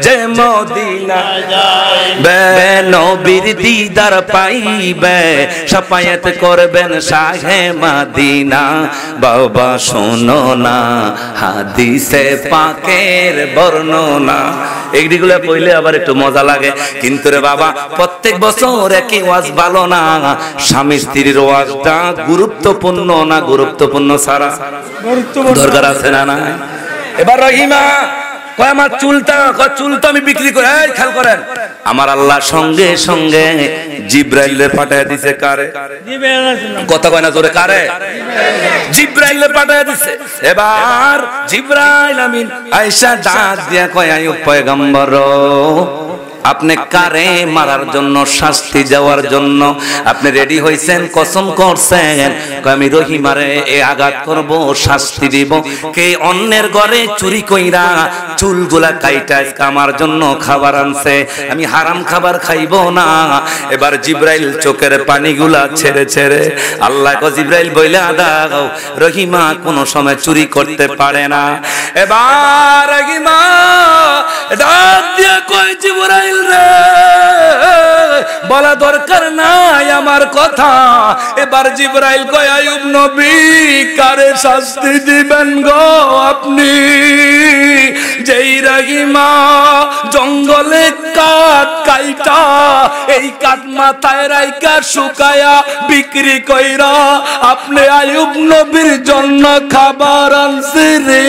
যে মদিনায় যাইবে নবীর দিদার পাইবে শাফায়াত করবেন শাহে মদিনা বাবা শোনো না হাদিসে পাকের বর্ণনা এইগুলো কইলে আবার একটু মজা লাগে কিন্তু রে বাবা প্রত্যেক বছর একই ওয়াজ ভালো না স্বামী স্ত্রীর ওয়াজটা গুরুত্বপূর্ণ না গুরুত্বপূর্ণ সারা দরকার আছে না না এবার রহিমা কয় আমার চুলটা আমি বিক্রি করে এই খেয়াল করেন আমার আল্লাহ সঙ্গে সঙ্গে জিব্রাইলে পাঠায় দিছে কারে কথা কয় না জোরে কারে জিব্রাইলে পাঠায় দিছে এবার জিব্রাইল আমিন আয়েশা ডাক দিয়া কয় আইয়ুব পয়গম্বর আপনি কারে মারার জন্য শাস্তি দেওয়ার জন্য আপনি রেডি হইছেন কসম করছেন আমি রহিমারে এ আঘাত করব শাস্তি দিব কে অন্যের ঘরে চুরি কইরা চুলগুলা কাইটা আমার জন্য খাবার আনছে আমি হারাম খাবার খাইব না এবার জিব্রাইল চোখের পানিগুলা ছেড়ে ছেড়ে আল্লাহ কো জিব্রাইল বইলা দাও রহিমা কোনো সময় চুরি করতে পারে না এবার রহিমা ডাক দিয়ে কয় জিব্রাইল বলা দরকার নাই আমার কথা এবার জিব্রাইল কয় আইয়ুব নবী কারে শাস্তি দিবেন গো আপনি যেই রহিমা জঙ্গলে কাঠ কাইটা এই কাঠ মাথায় রাইকা শুকায়া বিক্রি কইরা আপনি আইয়ুব নবীর জন্য খাবার আনছে রে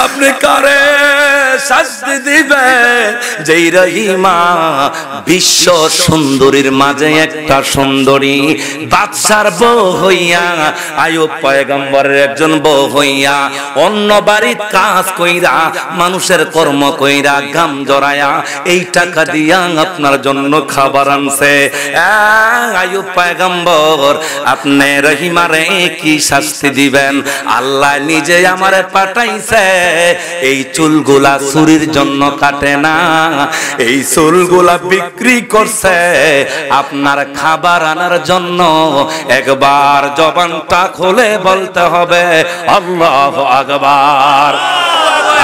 আপনি কারে শাস্তি দিবেন যেই রহিমা বিশ্ব সুন্দরীর মাঝে একটা সুন্দরী বাদশার বউ হইয়া আইয়ুব পয়গম্বরের একজন বউ হইয়া অন্য বাড়ির কাজ কইরা মানুষের কর্ম কইরা গাম জড়ায়া এই টাকা দিয়া আপনার জন্য খাবার আনছে আইয়ুব পয়গম্বর আপনি রহিমারে কি শাস্তি দিবেন আল্লাহ নিজে আমারে পাঠাইছে এই চুলগুলা চুরির জন্য কাটে না এই চুলগুলা বিক্রি করছে আপনার খাবার আনার জন্য একবার জবানটা খুলে বলতে হবে আল্লাহু আকবার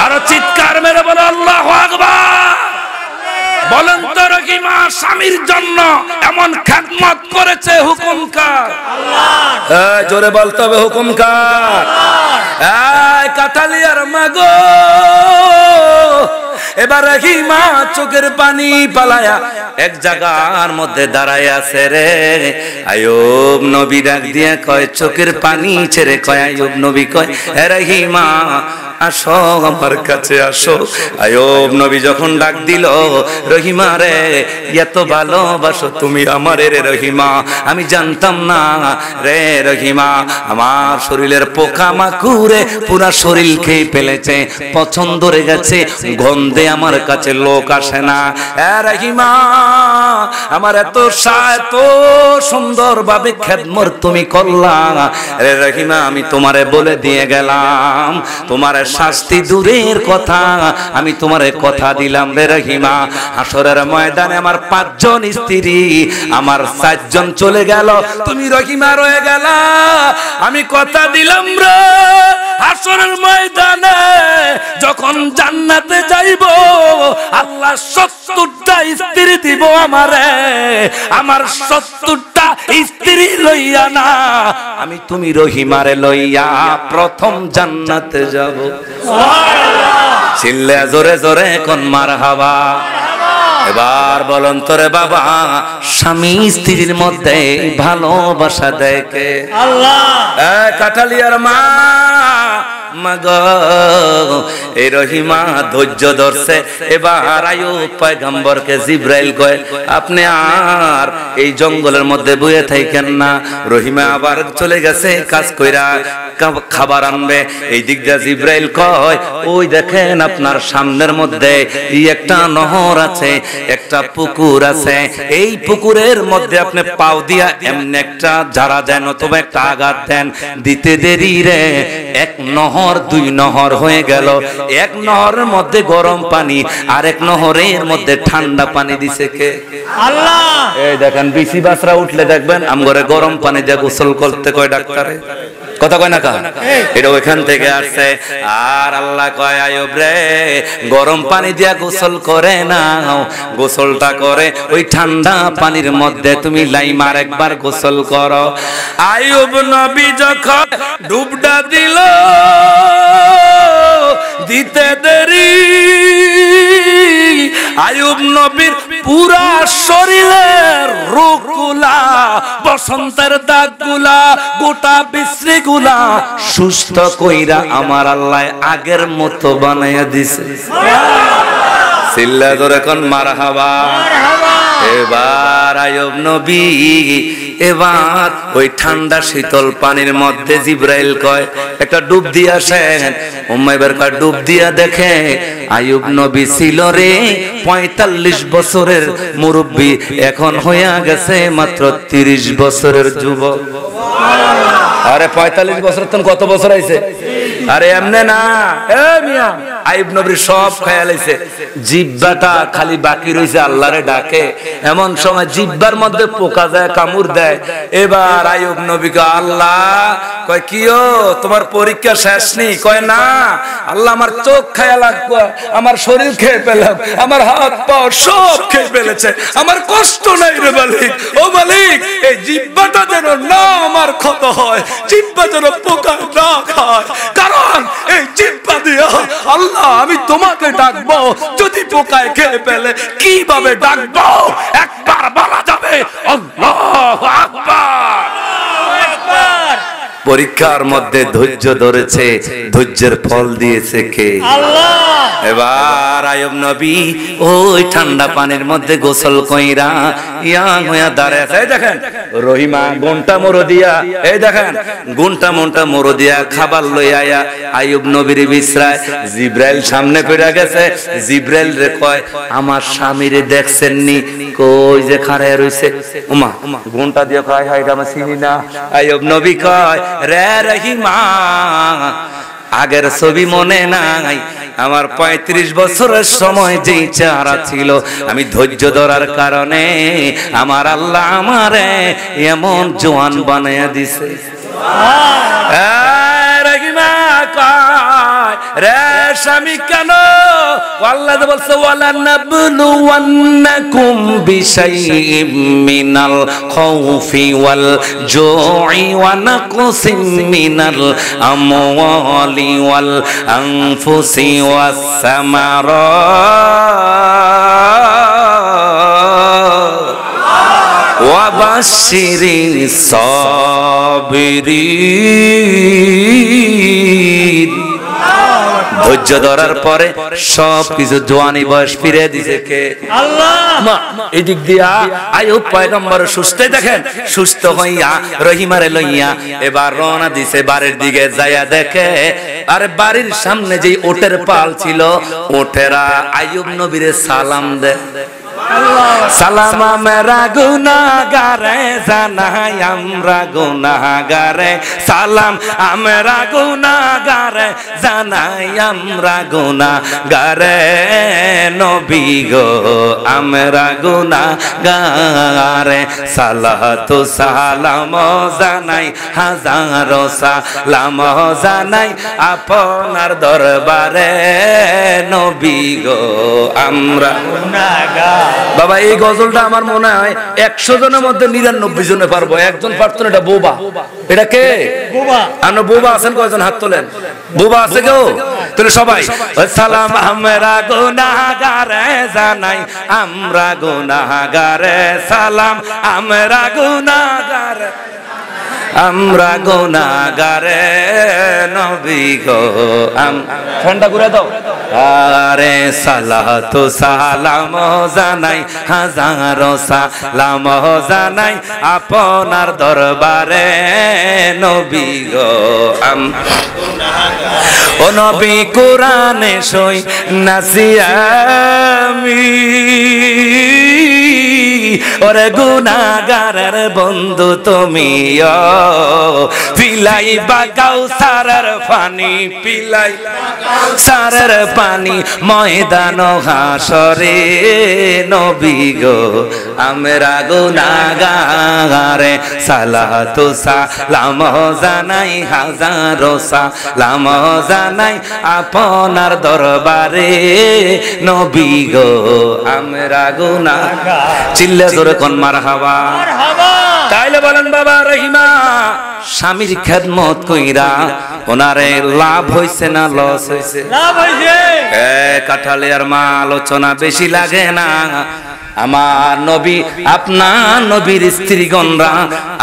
আর চিৎকার মেরে বলো আল্লাহু আকবার বলেন তো রহিমা স্বামীর জন্য এমন খেদমত করেছে হুকুম কার আল্লাহ জোরে বলতে হবে হুকুম কার এই কাঠালিয়ার মাগো এবার রহিমা চোখের পানি পালায়া এক জায়গার মধ্যে দাঁড়ায় আছে রে আইয়ুব নবী ডাক দিয়ে কয় চোখের পানি ছেড়ে কয় আইয়ুব নবী কয় হে রহিমা আসো আমার কাছে আসো আইয়ুব নবী যখন ডাক দিল রহিমা রে এত ভালোবাসো তুমি আমারে রে রহিমা আমি জানতাম না রে রহিমা আমার শরীরের পোকা মাকুড়ে পুরা শরীর খেয়ে ফেলেছে পছন্দ রে গেছে গন্ধে আমার কাছে লোক আসে না এ রহিমা আমার এত সুন্দর ভাবে খেদমত তুমি করলা রে রহিমা আমি তোমারে বলে দিয়ে গেলাম তোমার শাস্তি দূরের কথা আমি তোমারে কথা দিলাম রে রহিমা হাসরের ময়দানে আমার 5 জন স্ত্রী আমার 4 জন চলে গেল তুমি রহিমা রয়ে গেলা আমি কথা দিলাম রে হাসরের ময়দানে যখন জান্নাতে যাইব আল্লাহ 70টা স্ত্রী দিব আমারে আমার 70টা স্ত্রী লইয়া না আমি তুমি রহিমারে লইয়া প্রথম জান্নাতে যাব সুবহানাল্লাহ চিল্লা জোরে জোরে কোন মারহাবা এবার বলুন তোরে বাবা স্বামী স্ত্রীর মধ্যে ভালোবাসা দেখে আল্লাহ কাঠালিয়ার মা মাগো এই রহিমা ধৈর্য ধরছে এবার আইয়ুব পয়গম্বরকে জিব্রাইল কয় আপনি আর এই জঙ্গলের মধ্যে বইয়ে থাকেন না রহিমা আবার চলে গেছে কাজ কইরা খাবার আনবে এই দিক দিয়ে জিব্রাইল কয় ওই দেখেন আপনার সামনের মধ্যে এই একটা নহর আছে একটা পুকুর আছে এই পুকুরের মধ্যে আপনি পাও দিয়া এমন একটা ঝাড়া দেন অথবা একটা আঘাত দেন দিতে দেরি রে এক নহর নহর দুই নহর হয়ে গেল। এক নহরের মধ্যে গরম পানি, আরেক নহরের মধ্যে ঠান্ডা পানি দিছে কে? আল্লাহ। এই দেখেন বিসি বাসরা উঠলে দেখবেন আমগরে গরম পানি দিয়ে গোসল করতে কয় ডাক্তারে, কথা কয় না কা? এটা ওইখান থেকে আসছে। আর আল্লাহ কয় আয়ুব রে গরম পানি দিয়া গোসল করে না, গোসলটা করে ওই ঠান্ডা পানির মধ্যে তুমি লাইমার একবার গোসল করো। আয়ুব নবী যখন ডুবডা দিল, দিতে দেরি আয়ুব নবীর পুরা শরীরের রোগগুলা, বসন্তের দাগগুলা, গোটা বিশ্রীগুলা সুস্থ কইরা আমার আল্লাহ আগের মতো বানাইয়া দিছে। চিল্লা ধরে কোন মারহাবা। এবার আয়ুব নবী এবার ওই ঠান্ডা শীতল পানির মধ্যে জিব্রাইল কয় একটা ডুব দিয়ে আসেন। উম্মাইবার কয় ডুব দিয়া দেখে আয়ুব নবী ছিল রে 45 বছরের মুরব্বী, এখন হইয়া গেছে মাত্র 30 বছরের যুবক। আরে 45 বছর তখন কত বছর হইছে? আরে এমনে না, এ মিয়া আয়ুব নবীর সব খেয়াল হইছে, জিহ্বাটা খালি বাকি রইছে আল্লাহরে ডাকে। এমন সময় জিহ্বার মধ্যে পোকা যায়, কামড় দেয়। এবার আয়ুব নবীকে আল্লাহ কয় কিও তোমার পরীক্ষা শেষ নেই? কয় না আল্লাহ আমার চোখ খেয়ে লাগবে, আমার শরীর খেয়ে পেলাম, আমার হাত পা সব খেয়ে ফেলেছে, আমার কষ্ট নাই রে মালিক। ও মালিক এই জিহ্বাটা যেন না আমার ক্ষত হয়, জিহ্বা যেন পোকা না খায়, কারণ এই জিহ্বা দিয়া আল্লাহ আমি তোমাকে ডাকবো, যদি পোকায় খেয়ে ফেলে কিভাবে ডাকবো? একবার বলা যাবে আল্লাহু আকবার। পরীক্ষার মধ্যে ধৈর্য ধরেছে, ধৈর্যের ফল দিয়েছে কে? আল্লাহ। এবার আয়ুব নবী ওই ঠান্ডা পানির মধ্যে গোসল কইরা ইয়াং হইয়া দাঁড়ায় আছে। এই দেখেন রহিমা গুনটা মোড় দিয়া, এই দেখেন গুনটা মনটা মোড় দিয়া খাবার লই আয়া আয়ুব নবীর বিছরায়। জিব্রাইল সামনে পড়ে গেছে। জিব্রাইল রে কয় আমার স্বামীরে দেখছেন নি? কই যে খাড়ায় রইছে। ওমা গুনটা দিয়া কয় হাই আমি চিনি না। আয়ুব নবী কয় রে রহিমা আগের ছবি মনে নাই? আমার 35 বছরের সময় যেই চেহারা ছিল, আমি ধৈর্য ধরার কারণে আমার আল্লাহ আমারে এমন জওয়ান বানাইয়া দিছে। রহিমা কয় রে স্বামী কেন? আল্লাহ বলছে ওয়ালা নাবলুওয়ান্নাকুম বিশাইইম মিনাল খাউফি ওয়াল জুই ওয়া নাকসিম মিনাল আমওয়ালি ওয়াল আনফুসি ওয়াস সামারাত ওয়া বাশশিরিস সাবিরিন। ধৈর্য ধরার পরে সব কিছু জওয়ানি বয়স ফিরে দিছে কে? আল্লাহ। এদিক দিয়া আয়ুব পয়গম্বর সুস্থ, দেখেন সুস্থ হইয়া রহিমারে লইয়া এবার রওনা দিছে বাড়ির দিকে। যাইয়া দেখে আরে বাড়ির সামনে যে ওটের পাল ছিল, ওটেরা আয়ুব নবীরে সালাম দেয়। সালাম আমরা গুনাহগারে জানাই আমরা গুনাহগারে, সালাম আমরা গুনাহগারে জানাই আমরা গুনাহগারে, নবী গো আমরা গুনাহগারে, সালাতু সালাম জানাই হাজারো সালাম জানাই আপনার দরবারে, নবী গো আমরা গুনাহগার। বাবা এই গজলটা আমার মনে হয় 100 জনের মধ্যে 99 জনে পারবো, একজন পারতো না। এটা বোবা। এটা কে? বোবা। আর বোবা আছেন কয়জন? হাত তোলেন। বোবা আছে কেউ? তাহলে সবাই সালাম আমরা গুনাহগারে জানাই আমরা গুনাহগারে, সালাম আমরা গুনাহগারে আমরা গুনাহগারে, নবী গো ঠান্ডা করে দাও। আরে সালাতু সালাম জানাই হাজারো সালাম জানাই আপনার দরবারে, নবী গো ও নবী কোরআনে সই নাসিয়ামি, ওরে গুনাহগারের বন্ধু তুমি পিলাই বাগাও সারার পানি, পিলাই সারার পানি ময়দান হাসরে নবী গো আমরা গুনাহগারে সালাতু সালাম জানাই হাজারো সালাম জানাই আপনার দরবারে নবী গো আমরা গুনাহগার। চিল্লা জোরে কোন মারহাবা। তাইলে বলেন বাবা রহিমা স্বামীর খেদমত কইরা ওনারে লাভ হইছে না লস হইছে? লাভ হইছে। কাঁঠালিয়ার মা আলোচনা বেশি লাগে না। আমার নবী আপনার নবীর স্ত্রীগণরা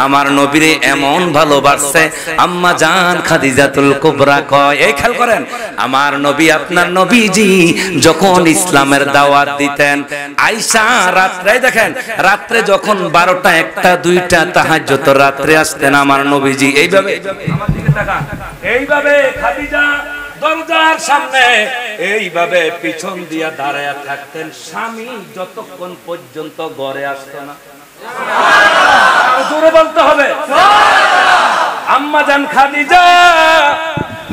আমার নবীরে এমন ভালোবাসছে, আম্মা জান খাদিজাতুল কুবরা কয়, এই খেয়াল করেন, আমার নবী আপনার নবীজি যখন ইসলামের দাওয়াত দিতেন, আয়েশা রাত্রে দেখেন, রাত্রে যখন 12টা 1টা 2টা তাহাজ্জুদ রাত্রে আসতেন আমার নবীজি এইভাবে, আমার দিকে তাকান, এইভাবে খাদিজা দরজার সামনে এইভাবে পিছন দিয়া দাঁড়ায়া থাকতেন, স্বামী যতক্ষণ পর্যন্ত ঘরে আসতো না। জোরে বলতে হবে। আম্মা জান খাদিজা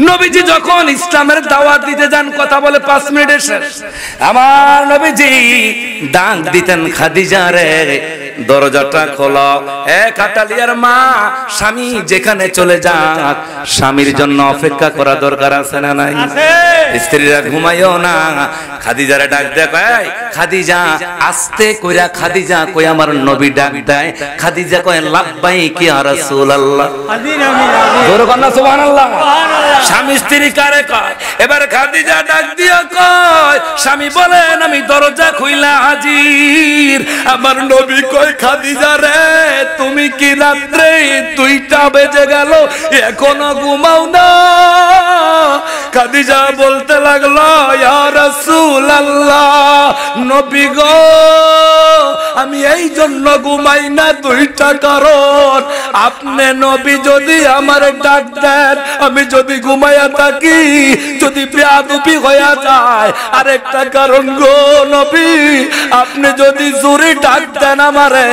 নবীজি যখন ইসলামের দাওয়াত দিতে যান, কথা বলে 5 মিনিটে শেষ, আমার নবীজি ডাক দিতেন, খাদিজা রে দরজাটা খোলো। কাটালিয়ার মা স্বামী যেখানে চলে যাক স্বামীর জন্য অপেক্ষা করা দরকার আছে না নাই? স্ত্রীরা ঘুমাইও না, খাদিজারে ডাক দেয়, খাদিজা আস্তে কইরা, খাদিজা কই আমার নবী ডাক দেয়, খাদিজা কয় লাব্বাইক ইয়া রাসূলুল্লাহ, জোরে কর না সুবহানাল্লাহ। স্বামী স্ত্রী কারে কয়? এবার খাদিজা ডাক দিয়া কয়, স্বামী বলেন আমি দরজা খুইলা হাজির। আমার নবী কয়, খাদিজা রে তুমি কি রাত্রে 2টা বেজে গেল এখনো ঘুমাও না? খাদিজা বলতে লাগলো, ইয়া রাসূলুল্লাহ, নবী গো আমি এই জন্য ঘুমাই না 2টা কারণ, আপনি নবী যদি আমার ডাক দেন, আমি যদি ঘুমাইয়া থাকি, যদি বেয়াদবি হইয়া যায়, আরেকটা কারণ গো নবী, আপনি যদি জোরে ডাক দেন আমারে,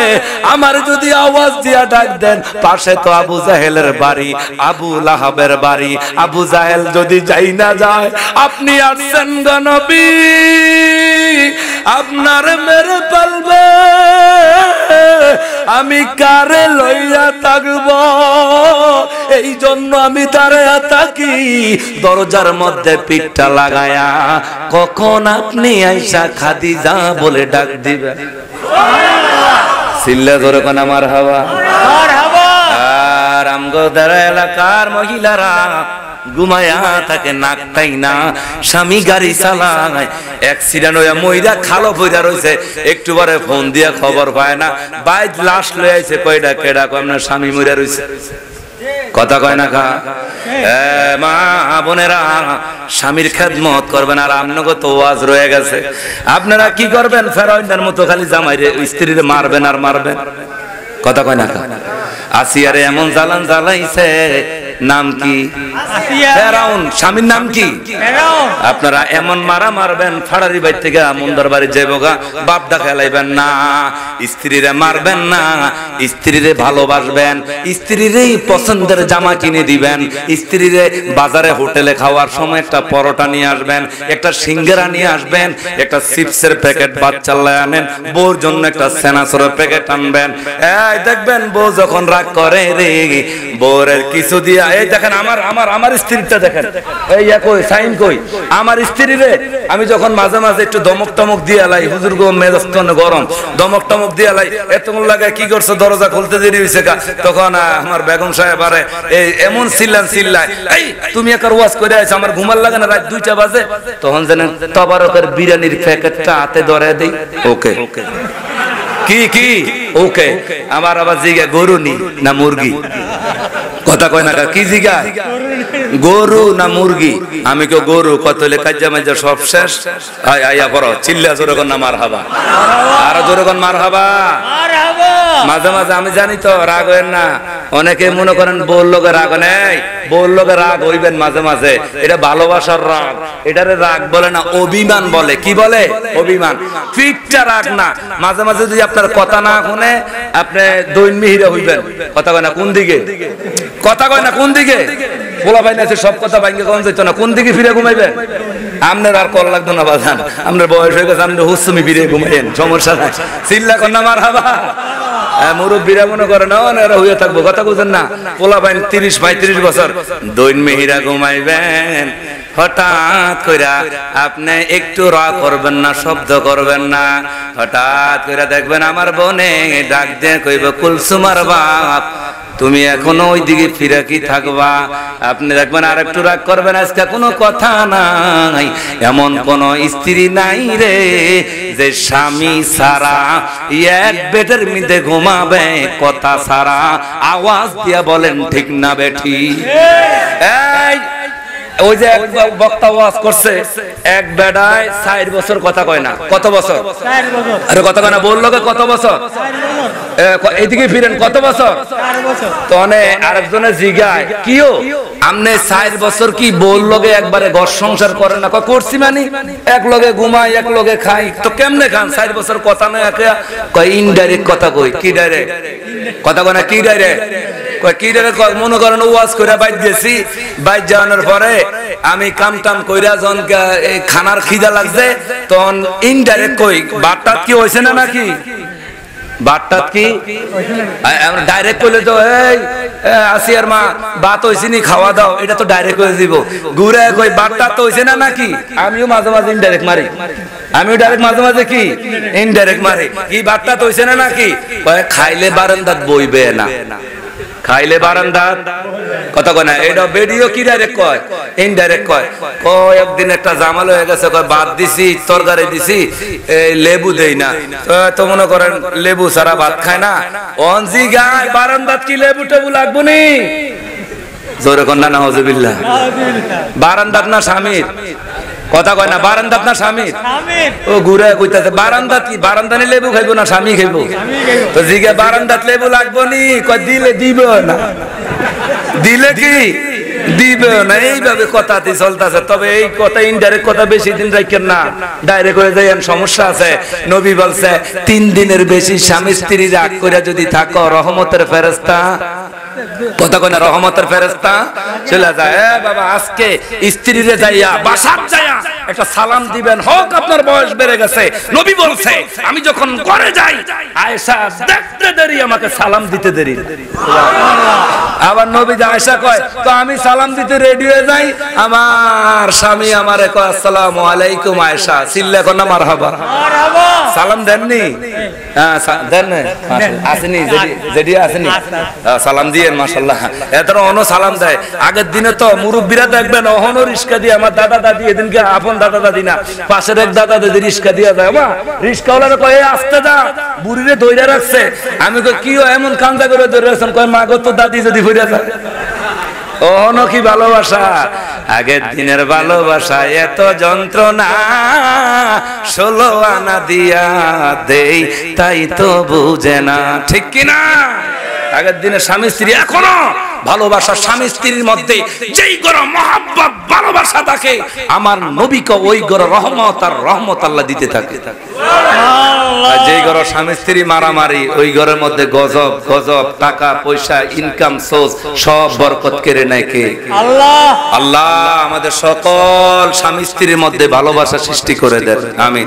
আমার যদি আওয়াজ দিয়া ডাক দেন, পাশে তো আবু জাহেলের বাড়ি, আবু লাহাবের বাড়ি, আবু জাহেল যদি যাই না যায়, আপনি আসছেন গো নবী, আপনার মেরে পালবে, আমি কারে লইয়া থাকব, এই জন্য আমি দাঁড়ায়া থাকি দরজার মধ্যে পিঠটা লাগায়া, কখন আপনি আইসা খাদিজা বলে ডাক দিবেন। সিল্লা ধরে কোন আমার হাওয়া। আর আমগোদার এলাকার মহিলারা ঘুমায়া থাকে, নাকটাই না, স্বামী গাড়ি চালায়, অ্যাক্সিডেন্ট হইয়া মহিলা খালো পইরা রইছে, একটু পরে ফোন দিয়া খবর পায় না, বাইক লাশ লই আইছে, কয়টা কেডা কয় আপনার স্বামী মইরা রইছে, কথা কয় না কা? মা বোনেরা স্বামীর খেদমত করবেন, আর আপনাকে তো ওয়াজ রয়ে গেছে, আপনারা কি করবেন? ফেরাউনের মতো খালি জামাইরে স্ত্রীরে মারবেন আর মারবেন, কথা কয় না কা? আসিয়ারে এমন জ্বালান জ্বালাইছে, নাম কি? ফেরাউন। স্বামীর নাম কি? আপনারা এমন মারা মারবেন, ফাড়ারি বাড়ি থেকে মন্দার বাড়ি যাইবগা, বাপডা খেলাইবেন না, স্ত্রীরে মারবেন না, স্ত্রীরে ভালোবাসবেন, স্ত্রীরই পছন্দের জামা কিনে দিবেন, স্ত্রীরে বাজারে হোটেলে খাওয়ার সময় একটা পরোটা নিয়ে আসবেন, একটা সিঙ্গারা নিয়ে আসবেন, একটা চিপসের প্যাকেট বাচ্চাল্লায় আনেন, বউর জন্য একটা সেনাসরের প্যাকেট আনবেন। এই দেখবেন বউ যখন রাগ করে রে, বউরের কিছু দিয়া, এই দেখেন আমার আমার আমার স্ত্রীটা দেখেন, এই কই সাইন কই, আমার স্ত্রী রে আমি যখন মাঝে মাঝে একটু দমক টমক দিয়ে লাই, হুজুর গো মেজাজ গরম, দমক টমক দিয়ে লাই, এতক্ষণ লাগে কি করছো, দরজা খুলতে দেরি হয়েছে কা, তখন আমার বেগম সাহেব আরে এই এমন চিল্লায়, এই তুমি একার ওয়াজ করে আইছো, আমার ঘুমার লাগে না, রাত 2টা বাজে, তখন জানেন তবারকের বিরিয়ানির প্যাকেটটা হাতে ধরে দেই, ওকে কি কি ওকে, আমার আবার জিগা গরু নি না মুরগি, কথা কয় না, কি জিগা গরু না মুরগি? আমি কেউ গরু কত কাজা মাজা সব শেষ। আইয়া পড়ো চিল্লা জোরে কর না মারহাবা, আর জোরে কর মারহাবা। মাঝে মাঝে আমি জানি তো রাগ হইেন না, অনেকে মনে করেন বউর লোকে রাগ নেই, বউর লোকে রাগ হইবেন মাঝে মাঝে, এটা ভালোবাসার রাগ, এটারে রাগ বলে না, অভিমান বলে। কি বলে? অভিমান। ফিটটা রাগ না। মাঝে মাঝে যদি আপনার কথা না শুনে আপনি দৈন মিহিরে হইবেন। কথা কয় না কোন দিকে, কথা কয় না কোন দিকে, বলা ভাই না সব কথা ভাঙ্গে কোন যেত না, কোন দিকে ফিরে ঘুমাইবেন? আপনার আর কল লাগতো না বাজান, আপনার বয়স হয়ে গেছে, আপনি হুসুমি ফিরে ঘুমাইেন, সমস্যা নাই। চিল্লা কর না মারহাবা। মুরব্বীরা মনে করে না এরা হইয়া থাকবো, কথা বুঝেন না। পোলা ভাই 30-35 বছর দৈন মিহিরা ঘুমাইবেন, হঠাৎ কইরা আপনি একটু রা করবেন না, শব্দ করবেন না, হঠাৎ কইরা দেখবেন আমার বোনে ডাক দিয়ে কইব কুলসুমার বাপ তুমি এখনো ওই দিকে ফিরে কি থাকবা? আপনি দেখবেন আর একটু রাগ করবেন, আজকে কোনো কথা নাই। এমন কোন স্ত্রী নাই রে যে স্বামী সারা এক বেডের মধ্যে ঘুমাবে কথা সারা। আওয়াজ দিয়া বলেন ঠিক না বেঠি? এই ওই যে বক্তা ওয়াজ করছে, এক বেড়ায় 4 বছর কথা কয় না। কত বছর? 4 বছর। আরে কথা কয় না, বললো কত বছর? এইদিকে ফিরেন, কত বছর? 4 বছর। তো আরেকজনের জিগায় কিও আমনে 4 বছর কি বললোকে একবারে ঘর সংসার করেন না? করছি মানে এক লগে ঘুমাই, এক লগে খাই, তো কেমনে খান? 4 বছর কথা নয়, কয় ইনডাইরেক্ট কথা কই। কি ডাইরেক্ট কথা কয় না? কি ডাইরেক্ট কি ডাইরেক্ট? মনে করেন ওয়াজ কইরা বাইর গেছি, বাইর যাওয়ানোর পরে আমি কাম টাম কইরা যখন খানার খিদা লাগছে তখন ইনডাইরেক্ট কই বাটটাত কি হইছে না নাকি? বাটটাত কি আমরা ডাইরেক্ট কইলে তো এই আসিয়ার মা ভাত হইছে নি খাওয়া দাও, এটা তো ডাইরেক্ট কইরা দিব। ঘুরে কই বাটটাত তো হইছে না নাকি? আমিও মাঝে মাঝে ইনডাইরেক্ট মারি, আমিও ডাইরেক্ট মাঝে মাঝে কি ইনডাইরেক্ট মারি। কি বাটটাত হইছে না নাকি? কয় খাইলে বারান্দাত বইবে না, খাইলে বারান্দাত কথা কয় না। এটা ভিডিও কি ডাইরেক্ট কয়? ইনডাইরেক্ট কয়। কয় একদিন একটা জামাল হয়ে গেছে, কয় ভাত দিছি, তরকারি দিছি, এই লেবু দেই না, তো মনে করেন লেবু ছাড়া ভাত খায় না। অনজি গায় বারান্দাত কি লেবু টেবু লাগবো নি? জোরে কর না নাউজুবিল্লাহ। বারান্দাত না স্বামীর? কথা কয় না, বারান্দাত না স্বামীর? ও ঘুরে কইতাছে বারান্দাত কি? বারান্দা নি লেবু খাইবো না স্বামী খাইবো? তো জিগে বারান্দাত লেবু লাগবো নি? কয় দিলে দিব না, দিলে কি দিবে না। এইভাবে কথাটি চলতেছে। তবে এই কথা ইনডাইরেক্ট কথা বেশি দিন রাখেন না, ডাইরেক্ট হয়ে যায়, সমস্যা আছে। নবী বলছে 3 দিনের বেশি স্বামী স্ত্রী রাগ করে যদি থাকো রহমতের ফেরেশতা, কথা কয় না, রহমতের ফেরেশতা চলে যায়। বাবা আজকে স্ত্রীরে যাইয়া বাসাত যাইয়া একটা সালাম দিবেন, হোক আপনার বয়স বেড়ে গেছে। নবী বলছে আমি যখন ঘরে যাই আয়েশা দেখতে দেরি, আমাকে সালাম দিতে দেরি। আবার নবী আয়েশা কয় তো আমি সালাম দিতে রেডি হয়ে যাই, আমার স্বামী আমারে কয় আসসালামু আলাইকুম আয়েশা। চিল্লা কর না মারহাবা। সালাম দেননি? হ্যাঁ দেন, আসেনি যেদি আসেনি সালাম দিয়ে মাশাআল্লাহ। এতটা অন সালাম দেয়। আগের দিনে তো মুরব্বীরা দেখবেন অহনো রিস্কা দিয়ে, আমার দাদা দাদি এদিনকে আপন দাদা দাদি না, পাশের এক দাদা দাদি রিস্কা দিয়ে যায়। মা রিস্কাওয়ালারা কয় আসতে দা, বুড়িরে ধইরা রাখছে। আমি কই কি এমন কান্দা করে ধরে রাখছেন? কয় মা গো তো দাদি যদি ফিরে যায়। অহনো কি ভালোবাসা! আগের দিনের ভালোবাসা এত যন্ত্রণা, 16 আনা দিয়া দেই তাই তো বুঝে না, ঠিক কিনা? আগের দিনে স্বামী স্ত্রী, এখনো ভালোবাসা স্বামী স্ত্রীর মধ্যে যেই গড় মহব্বত ভালোবাসা থাকে, আমার নবীকে ওই গড় রহমত আর রহমত আল্লাহ দিতে থাকে। যেই গড় স্বামী স্ত্রী মারামারি, ওই ঘরের মধ্যে গজব গজব টাকা পয়সা ইনকাম সোর্স সব বরকত কেড়ে নেয় কে? আল্লাহ। আল্লাহ আমাদের সকল স্বামী স্ত্রীর মধ্যে ভালোবাসা সৃষ্টি করে দেন, আমিন।